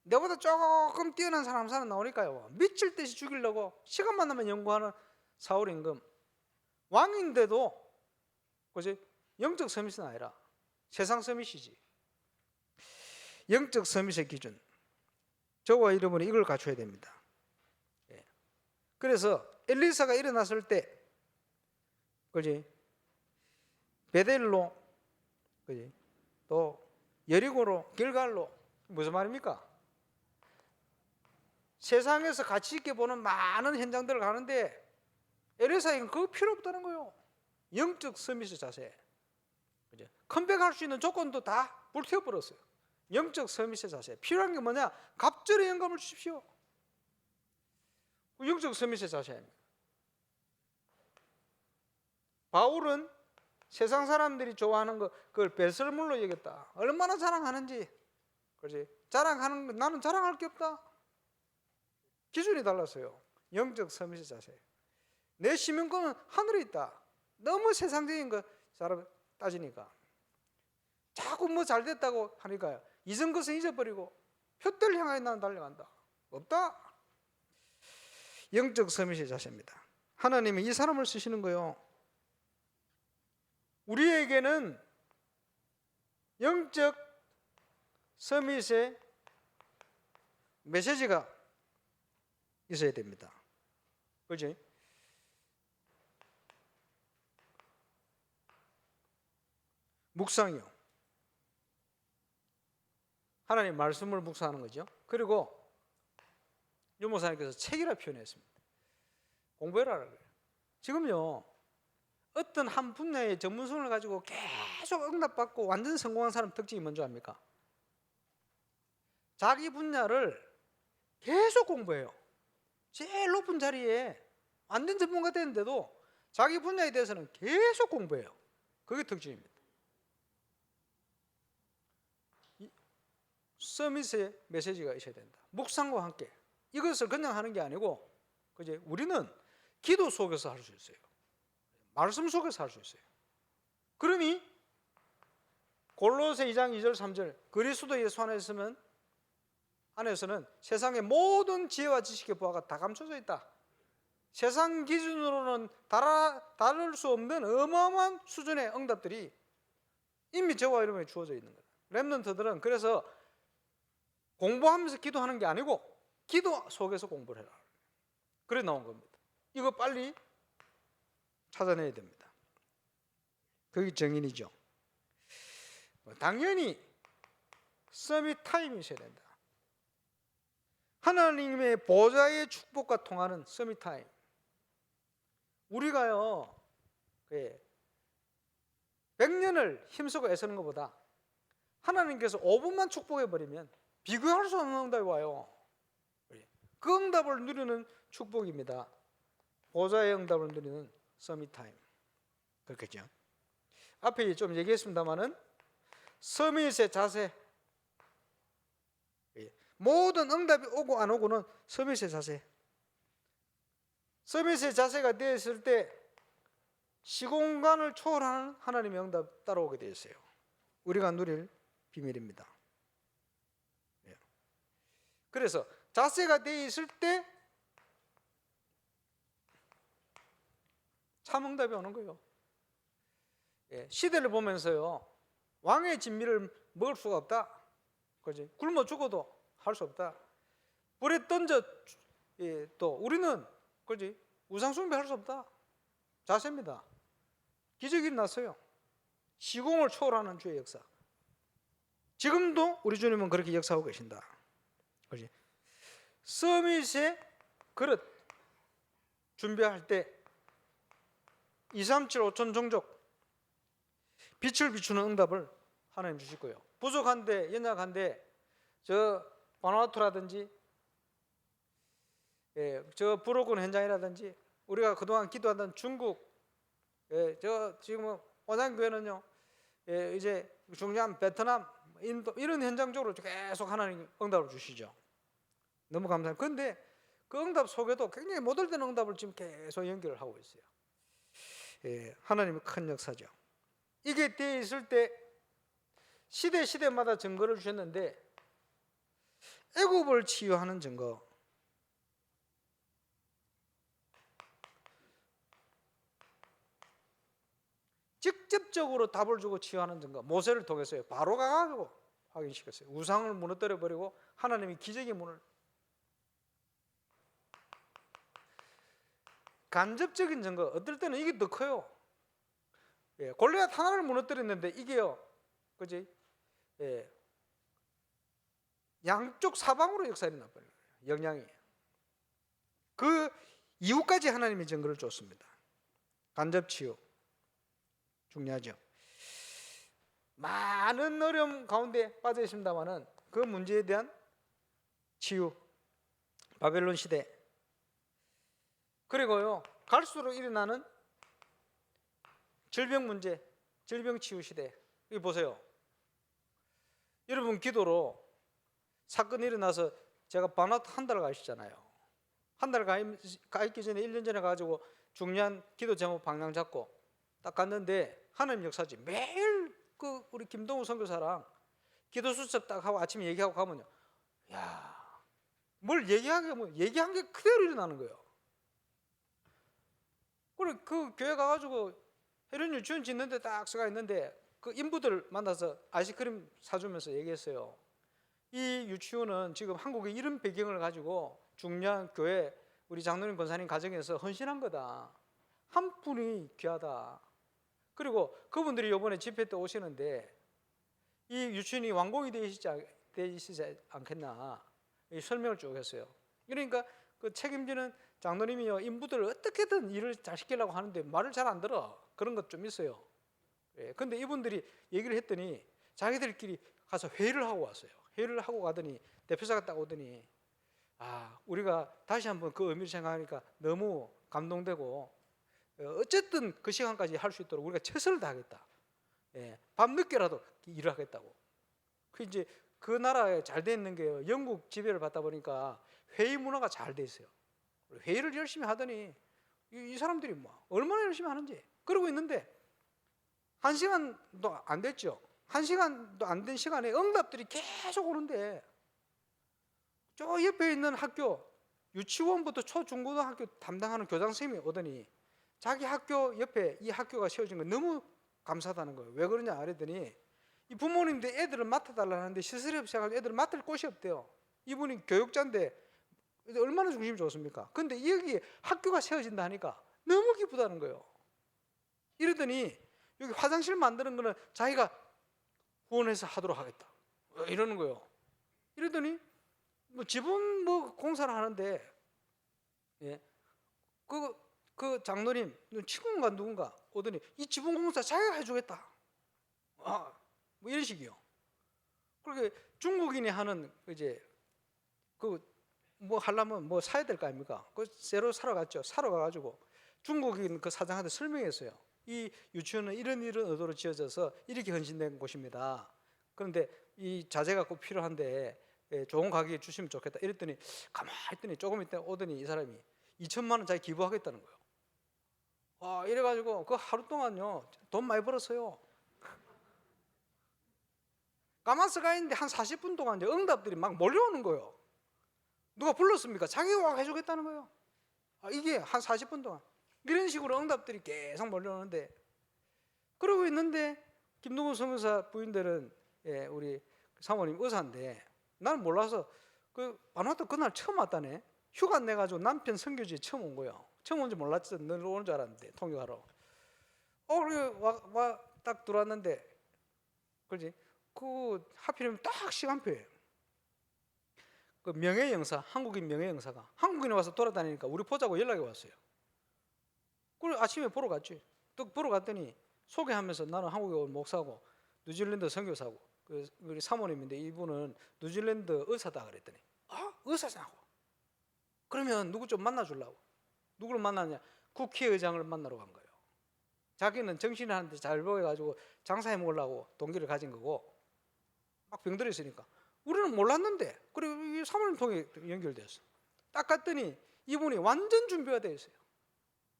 내보다 조금 뛰어난 사람 하나 나오니까요, 미칠 듯이 죽이려고 시간만 나면 연구하는 사울 임금, 왕인데도 그지? 영적 서밋은 아니라 세상 서밋이지. 영적 서밋의 기준, 저와 여러분이 이걸 갖춰야 됩니다. 그래서 엘리사가 일어났을 때, 그지? 베델로, 그지? 또 여리고로, 길갈로, 무슨 말입니까? 세상에서 가치 있게 보는 많은 현장들을 가는데 엘리사에게는 그거 필요 없다는 거예요. 영적 서밋의 자세. 그죠? 컴백할 수 있는 조건도 다 불태워버렸어요. 영적 서밋의 자세. 필요한 게 뭐냐? 갑절의 영감을 주십시오. 영적 서밋의 자세입니다. 바울은 세상 사람들이 좋아하는 거, 그걸 배설물로 여겼다. 얼마나 자랑하는지. 그렇지? 자랑하는 거, 나는 자랑할 게 없다. 기준이 달랐어요. 영적 서밋의 자세. 내 시민권은 하늘에 있다. 너무 세상적인 거 사람 따지니까. 자꾸 뭐 잘 됐다고 하니까요. 이전 것은 잊어버리고 표대를 향하여 나는 달려간다. 없다. 영적 서밋의 자세입니다. 하나님이 이 사람을 쓰시는 거예요. 우리에게는 영적 서밋의 메시지가 있어야 됩니다. 그렇지? 묵상이요. 하나님 말씀을 묵상하는 거죠. 그리고 유 목사님께서 책이라 표현했습니다. 공부해라. 지금요, 어떤 한 분야의 전문성을 가지고 계속 응답받고 완전 성공한 사람 특징이 뭔지 압니까? 자기 분야를 계속 공부해요. 제일 높은 자리에 완전 전문가 되는데도 자기 분야에 대해서는 계속 공부해요. 그게 특징입니다. 서밋의 메시지가 있어야 된다. 묵상과 함께. 이것을 그냥 하는 게 아니고, 그제 우리는 기도 속에서 할 수 있어요. 말씀 속에서 할 수 있어요. 그러니 골로새 2장 2절 3절 그리스도 예수 안에서는 세상의 모든 지혜와 지식의 보화가 다 감춰져 있다. 세상 기준으로는 다를 수 없는 어마어마한 수준의 응답들이 이미 저와 여러분에 주어져 있는 거예요. 렘넌트들은 그래서 공부하면서 기도하는 게 아니고 기도 속에서 공부를 해라. 그래 나온 겁니다. 이거 빨리 찾아내야 됩니다. 그게 정인이죠. 당연히 서밋 타임이 있어야 된다. 하나님의 보좌의 축복과 통하는 서밋 타임. 우리가요 100년을 힘쓰고 애쓰는 것보다 하나님께서 5분만 축복해버리면 비교할 수 없는 응답이 와요. 그 응답을 누리는 축복입니다. 보좌의 응답을 누리는 서밋 타임. 그렇겠죠. 앞에 좀 얘기했습니다만은 서밋의 자세, 모든 응답이 오고 안 오고는 서밋의 자세. 서밋의 자세가 되었을 때 시공간을 초월하는 하나님의 응답 따라오게 되어 있어요. 우리가 누릴 비밀입니다. 그래서 자세가 되어 있을 때 참 응답이 오는 거예요. 시대를 보면서요, 왕의 진미를 먹을 수가 없다. 그렇지? 굶어 죽어도 할 수 없다. 불에 던져 또 우리는 그렇지? 우상 숭배할 수 없다. 자세입니다. 기적이 일어났어요. 시공을 초월하는 주의 역사. 지금도 우리 주님은 그렇게 역사하고 계신다. 그렇지? 서밋의 그릇 준비할 때 2, 3, 7, 5천 종족 빛을 비추는 응답을 하나님 주실 거예요. 부족한데 연약한데 저 바누아투라든지 저 불어군 현장이라든지 우리가 그동안 기도하던 중국 저 지금 원장교회는요 이제 중요한 베트남 인도 이런 현장적으로 계속 하나님 응답을 주시죠. 너무 감사합니다. 그런데 그 응답 속에도 굉장히 모델된 응답을 지금 계속 연결을 하고 있어요. 하나님의 큰 역사죠. 이게 되어 있을 때 시대마다 증거를 주셨는데 애굽을 치유하는 증거, 직접적으로 답을 주고 치유하는 증거, 모세를 통해서요. 바로 가가지고 확인시켰어요. 우상을 무너뜨려 버리고 하나님이 기적의 문을. 간접적인 증거, 어떨 때는 이게 더 커요. 골리앗 하나를 무너뜨렸는데 이게요, 그지? 양쪽 사방으로 역사가 나버려요. 영향이. 그 이후까지 하나님이 증거를 줬습니다. 간접 치유 중요하죠. 많은 어려움 가운데 빠져 있습니다만은 그 문제에 대한 치유, 바벨론 시대. 그리고요 갈수록 일어나는 질병 문제, 질병 치유 시대. 여기 보세요. 여러분 기도로 사건이 일어나서 제가 바누아투 한 달 가시잖아요. 한 달 가 있기 전에 1년 전에 가지고 중요한 기도 제목 방향 잡고 딱 갔는데 하나님 역사지. 매일 그 우리 김동우 선교사랑 기도 수첩 딱 하고 아침에 얘기하고 가면요, 야, 뭘 얘기하게 뭐 얘기한 게 그대로 일어나는 거예요. 그래 그 교회 가가지고 해련 유치원 짓는데 딱 서가 있는데 그 인부들 만나서 아이스크림 사주면서 얘기했어요. 이 유치원은 지금 한국의 이런 배경을 가지고 중요한 교회 우리 장로님 권사님 가정에서 헌신한 거다. 한 분이 귀하다. 그리고 그분들이 이번에 집회 때 오시는데 이 유치원이 완공이 되시지 않겠나 이 설명을 쭉 했어요. 그러니까 그 책임지는 장로님이요 인부들을 어떻게든 일을 잘 시키려고 하는데 말을 잘 안 들어. 그런 것 좀 있어요. 근데 이분들이 얘기를 했더니 자기들끼리 가서 회의를 하고 왔어요. 회의를 하고 가더니 대표사가 딱 오더니 우리가 다시 한번 그 의미를 생각하니까 너무 감동되고 어쨌든 그 시간까지 할 수 있도록 우리가 최선을 다하겠다. 밤 늦게라도 일을 하겠다고. 그 이제 그 나라에 잘 돼 있는 게요. 영국 지배를 받다 보니까 회의 문화가 잘 돼 있어요. 회의를 열심히 하더니 이 사람들이 뭐 얼마나 열심히 하는지 그러고 있는데 1시간도 안 됐죠. 1시간도 안 된 시간에 응답들이 계속 오는데 저 옆에 있는 학교 유치원부터 초중고등학교 담당하는 교장 선생님이 오더니 자기 학교 옆에 이 학교가 세워진 거 너무 감사하다는 거예요. 왜 그러냐 그랬더니 이 부모님들 애들을 맡아달라는데 시설이 없어가지고 애들을 맡을 곳이 없대요. 이분이 교육자인데 얼마나 중심이 좋습니까? 근데 여기 학교가 세워진다 하니까 너무 기쁘다는 거예요. 이러더니 여기 화장실 만드는 거는 자기가 후원해서 하도록 하겠다 이러는 거예요. 이러더니 뭐 지분 뭐 공사를 하는데 그 장로님 친구인가 누군가 오더니 이 지분 공사 자기가 해주겠다. 뭐 이런 식이요. 그렇게 중국인이 하는 이제 그 뭐 하려면 뭐 사야 될 거 아닙니까? 그 새로 사러 갔죠. 사러 가가지고 중국인 그 사장한테 설명했어요. 이 유치원은 이런 의도로 지어져서 이렇게 헌신된 곳입니다. 그런데 이 자재가 꼭 필요한데 좋은 가격에 주시면 좋겠다. 이랬더니 가만히 있더니 조금 있다 오더니 이 사람이 2천만 원 자기 기부하겠다는 거예요. 와, 이래가지고 그 하루 동안요 돈 많이 벌었어요. 가만스가 있는데 한 40분 동안 이제 응답들이 막 몰려오는 거예요. 누가 불렀습니까? 자기가 와 해주겠다는 거예요. 이게 한 40분 동안 이런 식으로 응답들이 계속 몰려오는데, 그러고 있는데 김동훈 선교사 부인들은 우리 사모님 의사인데 나는 몰라서 그 바누아투 그날 처음 왔다네. 휴가 내가지고 남편 선교지에 처음 온 거예요. 처음 온지 몰랐지. 늘 오는 줄 알았는데 통역하러. 그래 딱 들어왔는데, 그지? 그 하필이면 딱 시간표예요. 그 명예영사, 한국인 명예영사가 한국인이 와서 돌아다니니까 우리 보자고 연락이 왔어요. 그래 아침에 보러 갔지. 또 보러 갔더니 소개하면서 나는 한국에 온 목사고 뉴질랜드 선교사고 우리 사모님인데 이분은 뉴질랜드 의사다 그랬더니 의사냐고. 그러면 누구 좀 만나주려고. 누구를 만나냐? 국회의장을 만나러 간 거예요. 자기는 정신하는데 잘 보여가지고 장사해 먹으려고 동기를 가진 거고 막 병들어 있으니까 우리는 몰랐는데 그래 사모님 통해 연결됐어. 딱 갔더니 이분이 완전 준비가 되어 있어요.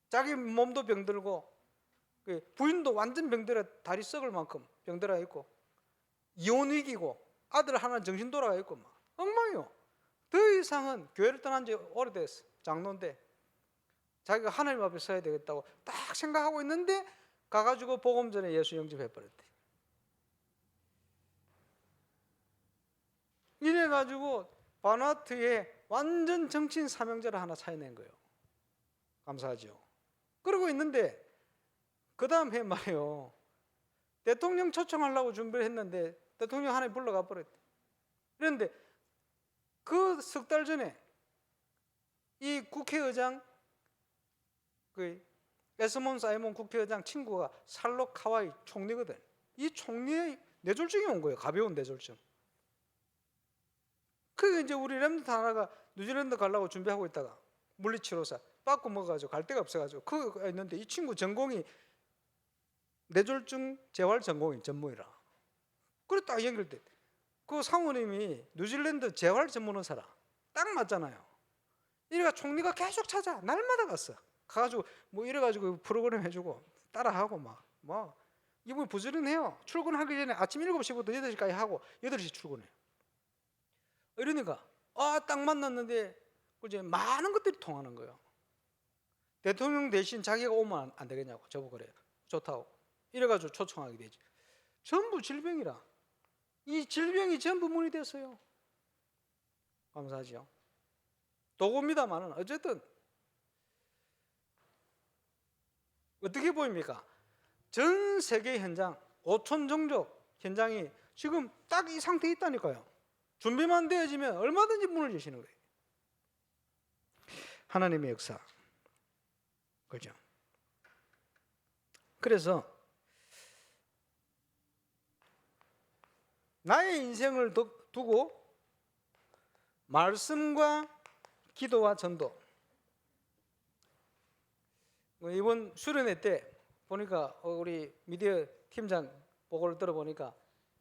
자기 몸도 병들고 부인도 완전 병들어 다리 썩을 만큼 병들어 있고 이혼 위기고 아들 하나 정신 돌아가 있고 막 엉망이요. 더 이상은 교회를 떠난 지 오래됐어. 장로인데 자기가 하나님 앞에 서야 되겠다고 딱 생각하고 있는데 가가지고 복음 전에 예수 영접해버렸대. 이래가지고 바누아투에 완전 정치인 사명자를 하나 차려낸 거예요. 감사하죠. 그러고 있는데 그 다음 해 말이에요. 대통령 초청하려고 준비를 했는데 대통령 하나 불러가 버렸대. 그런데 그 석 달 전에 이 국회의장 에스몬 사이몬 국회의장 친구가 살로 카와이 총리거든. 이 총리의 뇌졸중이 온 거예요. 가벼운 뇌졸중. 그 이제 우리 렘넌트 하나가 뉴질랜드 가려고 준비하고 있다가 물리치료사 빠꾸 먹어가지고 갈 데가 없어가지고 그거 있는데 이 친구 전공이 뇌졸중 재활 전문이라. 그래 딱 연결돼. 그 사모님이 뉴질랜드 재활 전문 의사라. 딱 맞잖아요. 이래가 총리가 계속 찾아. 날마다 갔어. 가가지고 뭐 이래가지고 프로그램 해주고 따라하고 뭐 이분이 부지런해요. 출근하기 전에 아침 7시부터 8시까지 하고 8시 출근해요. 이러니까 딱 만났는데 이제 많은 것들이 통하는 거예요. 대통령 대신 자기가 오면 안 되겠냐고 저보고 그래요. 좋다고. 이래가지고 초청하게 되지. 전부 질병이라. 이 질병이 전부 문이 됐어요. 감사하죠. 도구입니다만은 어쨌든 어떻게 보입니까? 전 세계 현장 5천 종족 현장이 지금 딱 이 상태에 있다니까요. 준비만 되어지면 얼마든지 문을 여시는 거예요. 하나님의 역사. 그죠? 그래서 나의 인생을 두고 말씀과 기도와 전도. 이번 수련회 때 보니까 우리 미디어 팀장 보고를 들어보니까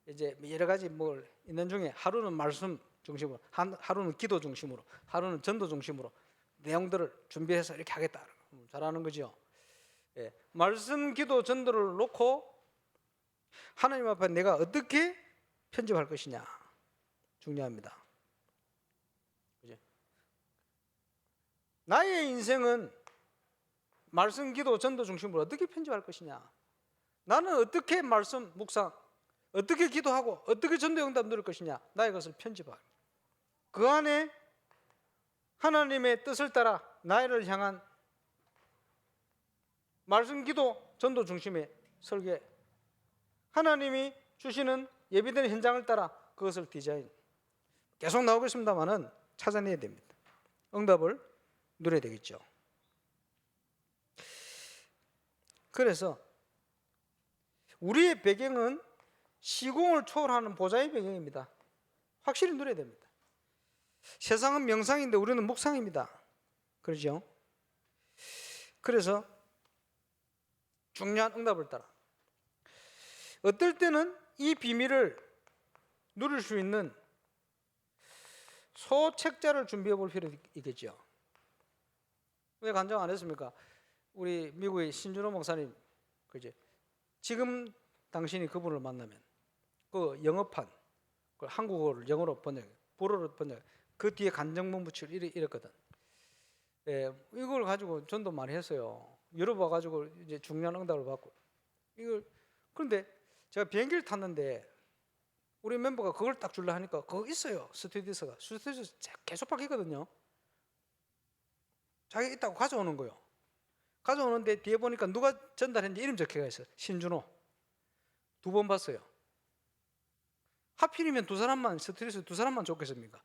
이제 여러 가지 뭘 있는 중에 하루는 말씀 중심으로, 하루는 기도 중심으로, 하루는 전도 중심으로 내용들을 준비해서 이렇게 하겠다. 잘하는 거죠. 예, 말씀, 기도, 전도를 놓고 하나님 앞에 내가 어떻게 편집할 것이냐 중요합니다. 그죠? 나의 인생은 말씀, 기도, 전도 중심으로 어떻게 편집할 것이냐. 나는 어떻게 말씀, 묵상, 어떻게 기도하고 어떻게 전도 응답 누릴 것이냐. 나의 것을 편집할. 그 안에 하나님의 뜻을 따라 나를 향한 말씀, 기도, 전도 중심의 설계. 하나님이 주시는 예비된 현장을 따라 그것을 디자인. 계속 나오겠습니다만은 찾아내야 됩니다. 응답을 누려야 되겠죠. 그래서 우리의 배경은 시공을 초월하는 보좌의 배경입니다. 확실히 누려야 됩니다. 세상은 명상인데 우리는 묵상입니다. 그렇죠? 그래서 중요한 응답을 따라. 어떨 때는 이 비밀을 누릴 수 있는 소책자를 준비해 볼 필요도 있겠죠. 왜 간증 안 했습니까? 우리 미국의 신준호 목사님, 그지? 지금 당신이 그분을 만나면 그 영어판, 그 한국어를 영어로 번역, 불어로 번역, 그 뒤에 간증문 붙이고 이랬거든. 예, 이걸 가지고 전도 많이 했어요. 여러 번 가지고 이제 중요한 응답을 받고 이걸. 그런데 제가 비행기를 탔는데 우리 멤버가 그걸 딱 줄라 하니까 그거 있어요. 스튜디오스가 계속 바뀌거든요. 자기 있다고 가져오는 거요. 가져오는데 뒤에 보니까 누가 전달했는지 이름 적혀가 있어요. 신준호. 2번 봤어요. 하필이면 두 사람만, 스트레스 두 사람만 좋겠습니까?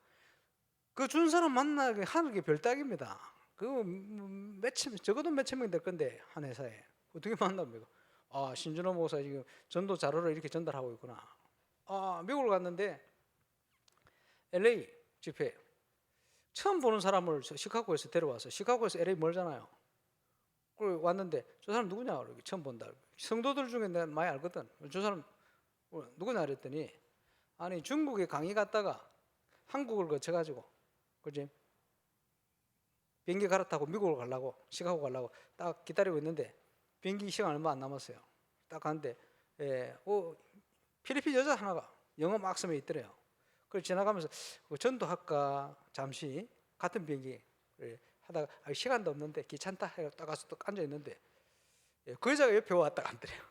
그 준 사람 만나게 하는 게 별따기입니다. 그거 적어도 몇천 명 될 건데 한 회사에 어떻게 만납니까? 아, 신준호 목사 지금 전도 자료를 이렇게 전달하고 있구나. 아, 미국을 갔는데 LA 집회 처음 보는 사람을 시카고에서 데려와서, 시카고에서 LA 멀잖아요. 그리고 왔는데 저 사람 누구냐? 이렇게 처음 본다. 성도들 중에 내가 많이 알거든. 저 사람 누구냐 그랬더니, 아니 중국에 강의 갔다가 한국을 거쳐가지고, 그지? 비행기 갈아타고 미국을 가려고, 시카고 가려고 딱 기다리고 있는데 비행기 시간 얼마 안 남았어요. 딱 갔는데 필리핀 여자 하나가 영어 막 쓰며 있더래요. 그걸 지나가면서 전도할까 잠시 같은 비행기 하다가 시간도 없는데 귀찮다 해서 딱 가서 또 앉아 있는데 그 여자가 옆에 왔다 간대요.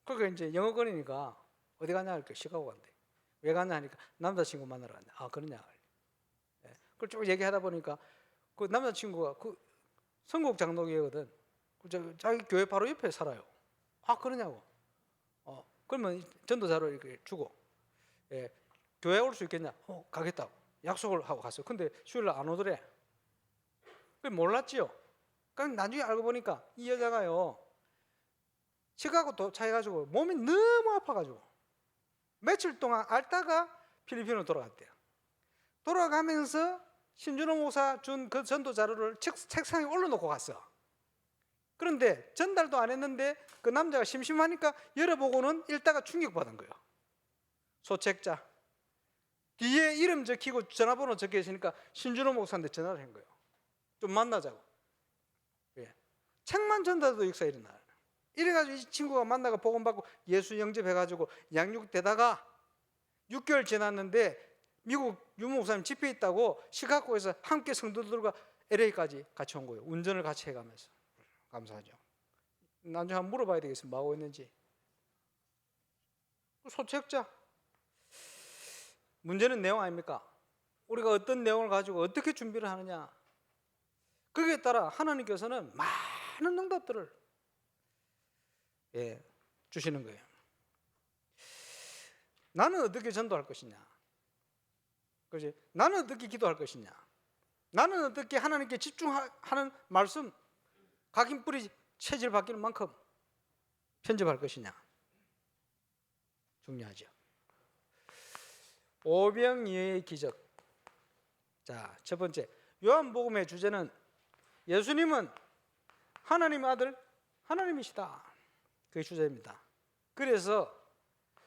그러니까 이제 영어 거리니까 어디 가냐 하니까 시카고 간대. 왜 가냐 하니까 남자친구 만나러 간대. 아, 그러냐. 그걸 쭉 얘기하다 보니까 그 남자친구가 그 성국 장로교회거든. 자기 교회 바로 옆에 살아요. 아, 그러냐고. 그러면 전도자로 이렇게 주고, 교회 올 수 있겠냐? 가겠다고 약속을 하고 갔어요. 근데 수요일 안 오더래. 그 몰랐지요. 그럼 나중에 알고 보니까 이 여자가요, 시카고 도착해가지고 몸이 너무 아파가지고 며칠 동안 앓다가 필리핀으로 돌아갔대요. 돌아가면서 신준호 목사 준 그 전도 자료를 책상에 올려놓고 갔어. 그런데 전달도 안 했는데 그 남자가 심심하니까 열어보고는 읽다가 충격받은 거예요. 소책자. 뒤에 이름 적히고 전화번호 적혀 있으니까 신준호 목사한테 전화를 한 거예요. 좀 만나자고. 책만 전달도 역사가 일어나요. 이래가지고 이 친구가 만나가 복음받고 예수 영접해가지고 양육되다가 6개월 지났는데 미국 유모 목사님 집회 있다고 시카고에서 함께 성도들과 LA까지 같이 온 거예요. 운전을 같이 해가면서. 감사하죠. 나중에 한번 물어봐야 되겠습니다. 뭐 하고 있는지. 소책자. 문제는 내용 아닙니까? 우리가 어떤 내용을 가지고 어떻게 준비를 하느냐. 거기에 따라 하나님께서는 많은 응답들을 주시는 거예요. 나는 어떻게 전도할 것이냐? 그렇지? 나는 어떻게 기도할 것이냐? 나는 어떻게 하나님께 집중하는 말씀, 각인뿌리 체질 바뀌는 만큼 편집할 것이냐? 중요하죠. 오병이어의 기적. 자, 첫 번째, 요한복음의 주제는 예수님은 하나님의 아들, 하나님이시다. 그게 주제입니다. 그래서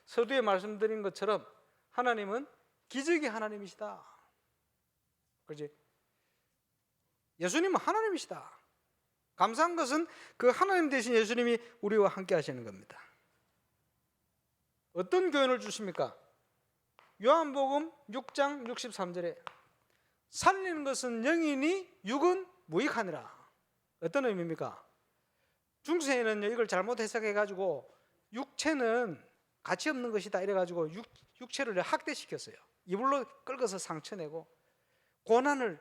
서두에 말씀드린 것처럼 하나님은 기적의 하나님이시다. 그렇지? 예수님은 하나님이시다. 감사한 것은 그 하나님 되신 예수님이 우리와 함께 하시는 겁니다. 어떤 교훈을 주십니까? 요한복음 6장 63절에 살리는 것은 영이니 육은 무익하니라. 어떤 의미입니까? 중세에는 이걸 잘못 해석해가지고 육체는 가치 없는 것이다 이래가지고 육체를 학대시켰어요. 이불로 긁어서 상처내고 고난을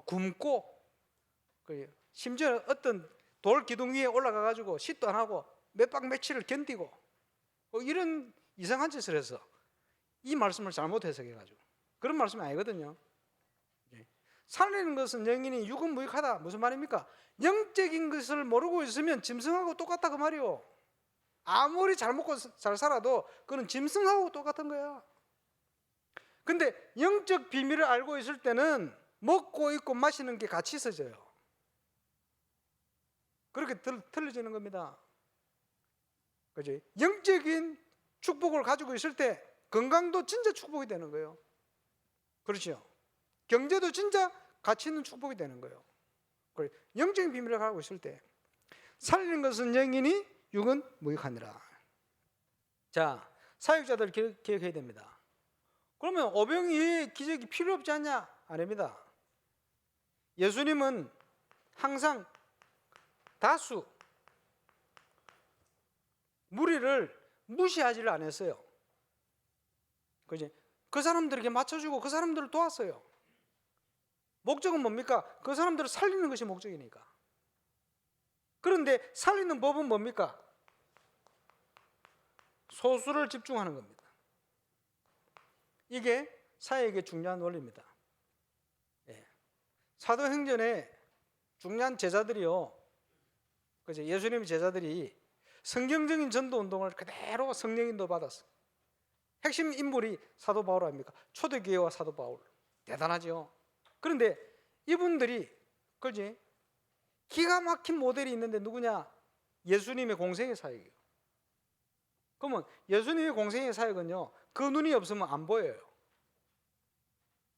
굶고, 심지어 어떤 돌 기둥 위에 올라가가지고 씻도 안 하고 몇 박 며칠을 견디고 이런 이상한 짓을 해서 이 말씀을 잘못 해석해가지고 그런 말씀이 아니거든요. 살리는 것은 영이니 육은 무익하다. 무슨 말입니까? 영적인 것을 모르고 있으면 짐승하고 똑같다 그 말이요. 아무리 잘 먹고 잘 살아도 그건 짐승하고 똑같은 거야. 근데 영적 비밀을 알고 있을 때는 먹고 있고 마시는 게 같이 있어져요. 그렇게 틀려지는 겁니다. 그지? 영적인 축복을 가지고 있을 때 건강도 진짜 축복이 되는 거예요. 그렇죠? 경제도 진짜 가치 있는 축복이 되는 거예요. 영적인 비밀을 가지고 있을 때 살리는 것은 영이니 육은 무익하니라. 자, 사역자들 기억해야 됩니다. 그러면 오병이의 기적이 필요 없지 않냐? 아닙니다. 예수님은 항상 다수 무리를 무시하지를 않았어요. 그지? 그 사람들에게 맞춰주고 그 사람들을 도왔어요. 목적은 뭡니까? 그 사람들을 살리는 것이 목적이니까. 그런데 살리는 법은 뭡니까? 소수를 집중하는 겁니다. 이게 사역의 중요한 원리입니다. 예. 사도행전에 중요한 제자들이요, 그죠? 예수님의 제자들이 성경적인 전도 운동을 그대로 성령 인도 받았어. 핵심 인물이 사도 바울 아닙니까? 초대교회와 사도 바울. 대단하죠. 그런데 이분들이, 그지? 기가 막힌 모델이 있는데 누구냐? 예수님의 공생의 사역이에요. 그러면 예수님의 공생의 사역은요, 그 눈이 없으면 안 보여요.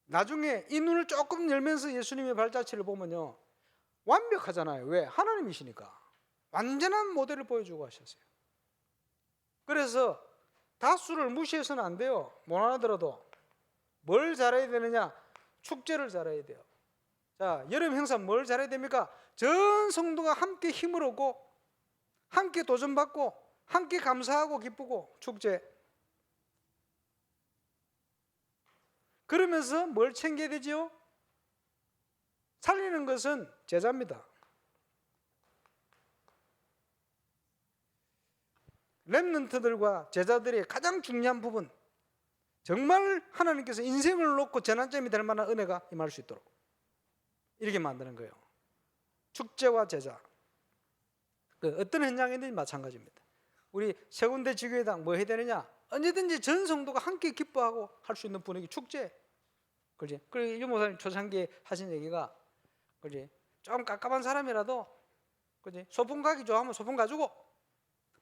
나중에 이 눈을 조금 열면서 예수님의 발자취를 보면요, 완벽하잖아요. 왜? 하나님이시니까. 완전한 모델을 보여주고 하셨어요. 그래서 다수를 무시해서는 안 돼요. 못 알아들어도. 뭘 잘해야 되느냐? 축제를 잘해야 돼요. 자, 여름 행사 뭘 잘해야 됩니까? 전 성도가 함께 힘을 얻고, 함께 도전받고, 함께 감사하고 기쁘고, 축제. 그러면서 뭘 챙겨야 되지요? 살리는 것은 제자입니다. 렘넌트들과 제자들의 가장 중요한 부분, 정말 하나님께서 인생을 놓고 전환점이 될 만한 은혜가 임할 수 있도록 이렇게 만드는 거예요. 축제와 제자. 어떤 현장이든지 마찬가지입니다. 우리 세 군데 지교회당 뭐 해야 되느냐? 언제든지 전 성도가 함께 기뻐하고 할 수 있는 분위기, 축제. 그렇지? 그리고 유 목사님 초창기에 하신 얘기가, 그렇지? 좀 깝깝한 사람이라도, 그렇지? 소풍 가기 좋아하면 소풍 가주고,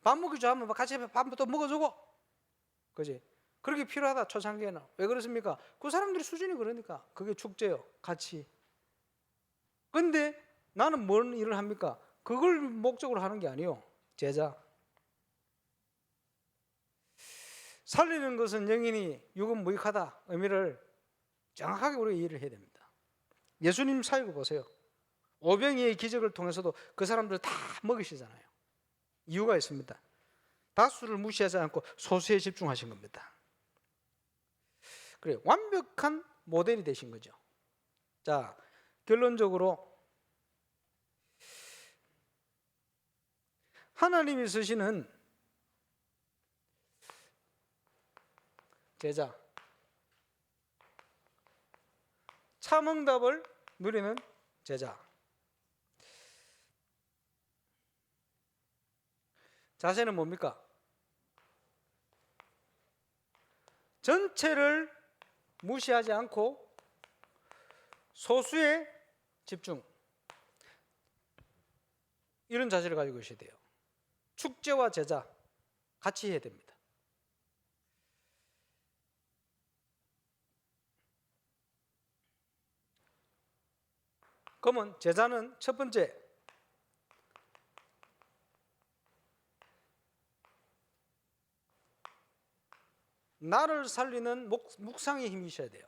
밥 먹기 좋아하면 같이 밥도 먹어주고, 그렇지? 그렇게 필요하다. 초창기에는. 왜 그렇습니까? 그 사람들이 수준이 그러니까. 그게 축제요. 같이. 근데 나는 뭔 일을 합니까? 그걸 목적으로 하는 게 아니요. 제자. 살리는 것은 영이니 육은 무익하다. 의미를 정확하게 우리가 이해를 해야 됩니다. 예수님 사역을 보세요. 오병이의 기적을 통해서도 그 사람들을 다 먹이시잖아요. 이유가 있습니다. 다수를 무시하지 않고 소수에 집중하신 겁니다. 그래, 완벽한 모델이 되신 거죠. 자, 결론적으로 하나님이 쓰시는 제자, 참응답을 누리는 제자. 자세는 뭡니까? 전체를 무시하지 않고 소수에 집중. 이런 자세를 가지고 계셔야 돼요. 축제와 제자 같이 해야 됩니다. 그러면 제자는 첫 번째, 나를 살리는 묵상의 힘이 있어야 돼요.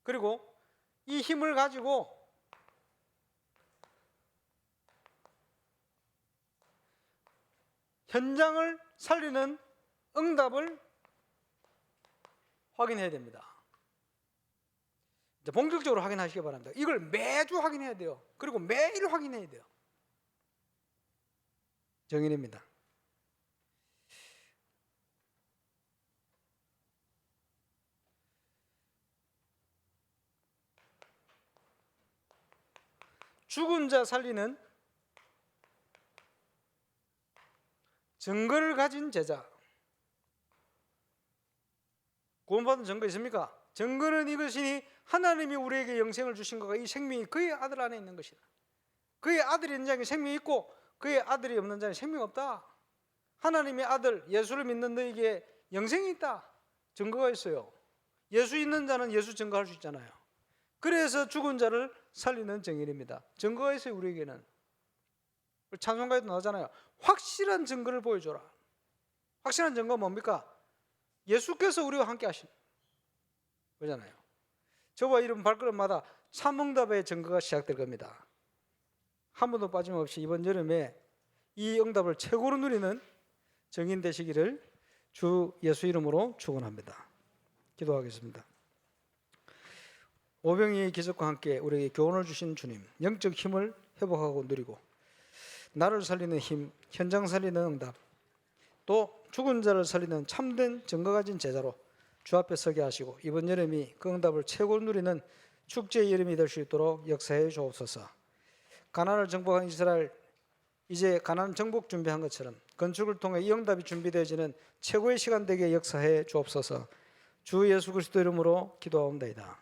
그리고 이 힘을 가지고 현장을 살리는 응답을 확인해야 됩니다. 이제 본격적으로 확인하시기 바랍니다. 이걸 매주 확인해야 돼요. 그리고 매일 확인해야 돼요. 정인입니다. 죽은 자 살리는 증거를 가진 제자. 구원받은 증거 있습니까? 증거는 이것이니 하나님이 우리에게 영생을 주신 것과 이 생명이 그의 아들 안에 있는 것이다. 그의 아들이 있는 자에게 생명이 있고 그의 아들이 없는 자에게 생명이 없다. 하나님의 아들 예수를 믿는 너에게 영생이 있다. 증거가 있어요. 예수 있는 자는 예수 증거할 수 있잖아요. 그래서 죽은 자를 살리는 증인입니다. 증거가 있어요. 우리에게는. 찬송가에도 나오잖아요. 확실한 증거를 보여줘라. 확실한 증거가 뭡니까? 예수께서 우리와 함께 하신 거잖아요. 저와 이런 발걸음마다 참응답의 증거가 시작될 겁니다. 한 번도 빠짐없이 이번 여름에 이 응답을 최고로 누리는 증인 되시기를 주 예수 이름으로 축원합니다. 기도하겠습니다. 오병이의 기적과 함께 우리에게 교훈을 주신 주님, 영적 힘을 회복하고 누리고 나를 살리는 힘, 현장 살리는 응답, 또 죽은 자를 살리는 참된 증거 가진 제자로 주 앞에 서게 하시고 이번 여름이 그 응답을 최고로 누리는 축제의 여름이 될 수 있도록 역사해 주옵소서. 가나안을 정복한 이스라엘, 이제 가나안 정복 준비한 것처럼 건축을 통해 이 응답이 준비되어지는 최고의 시간 되게 역사해 주옵소서. 주 예수 그리스도 이름으로 기도하옵나이다.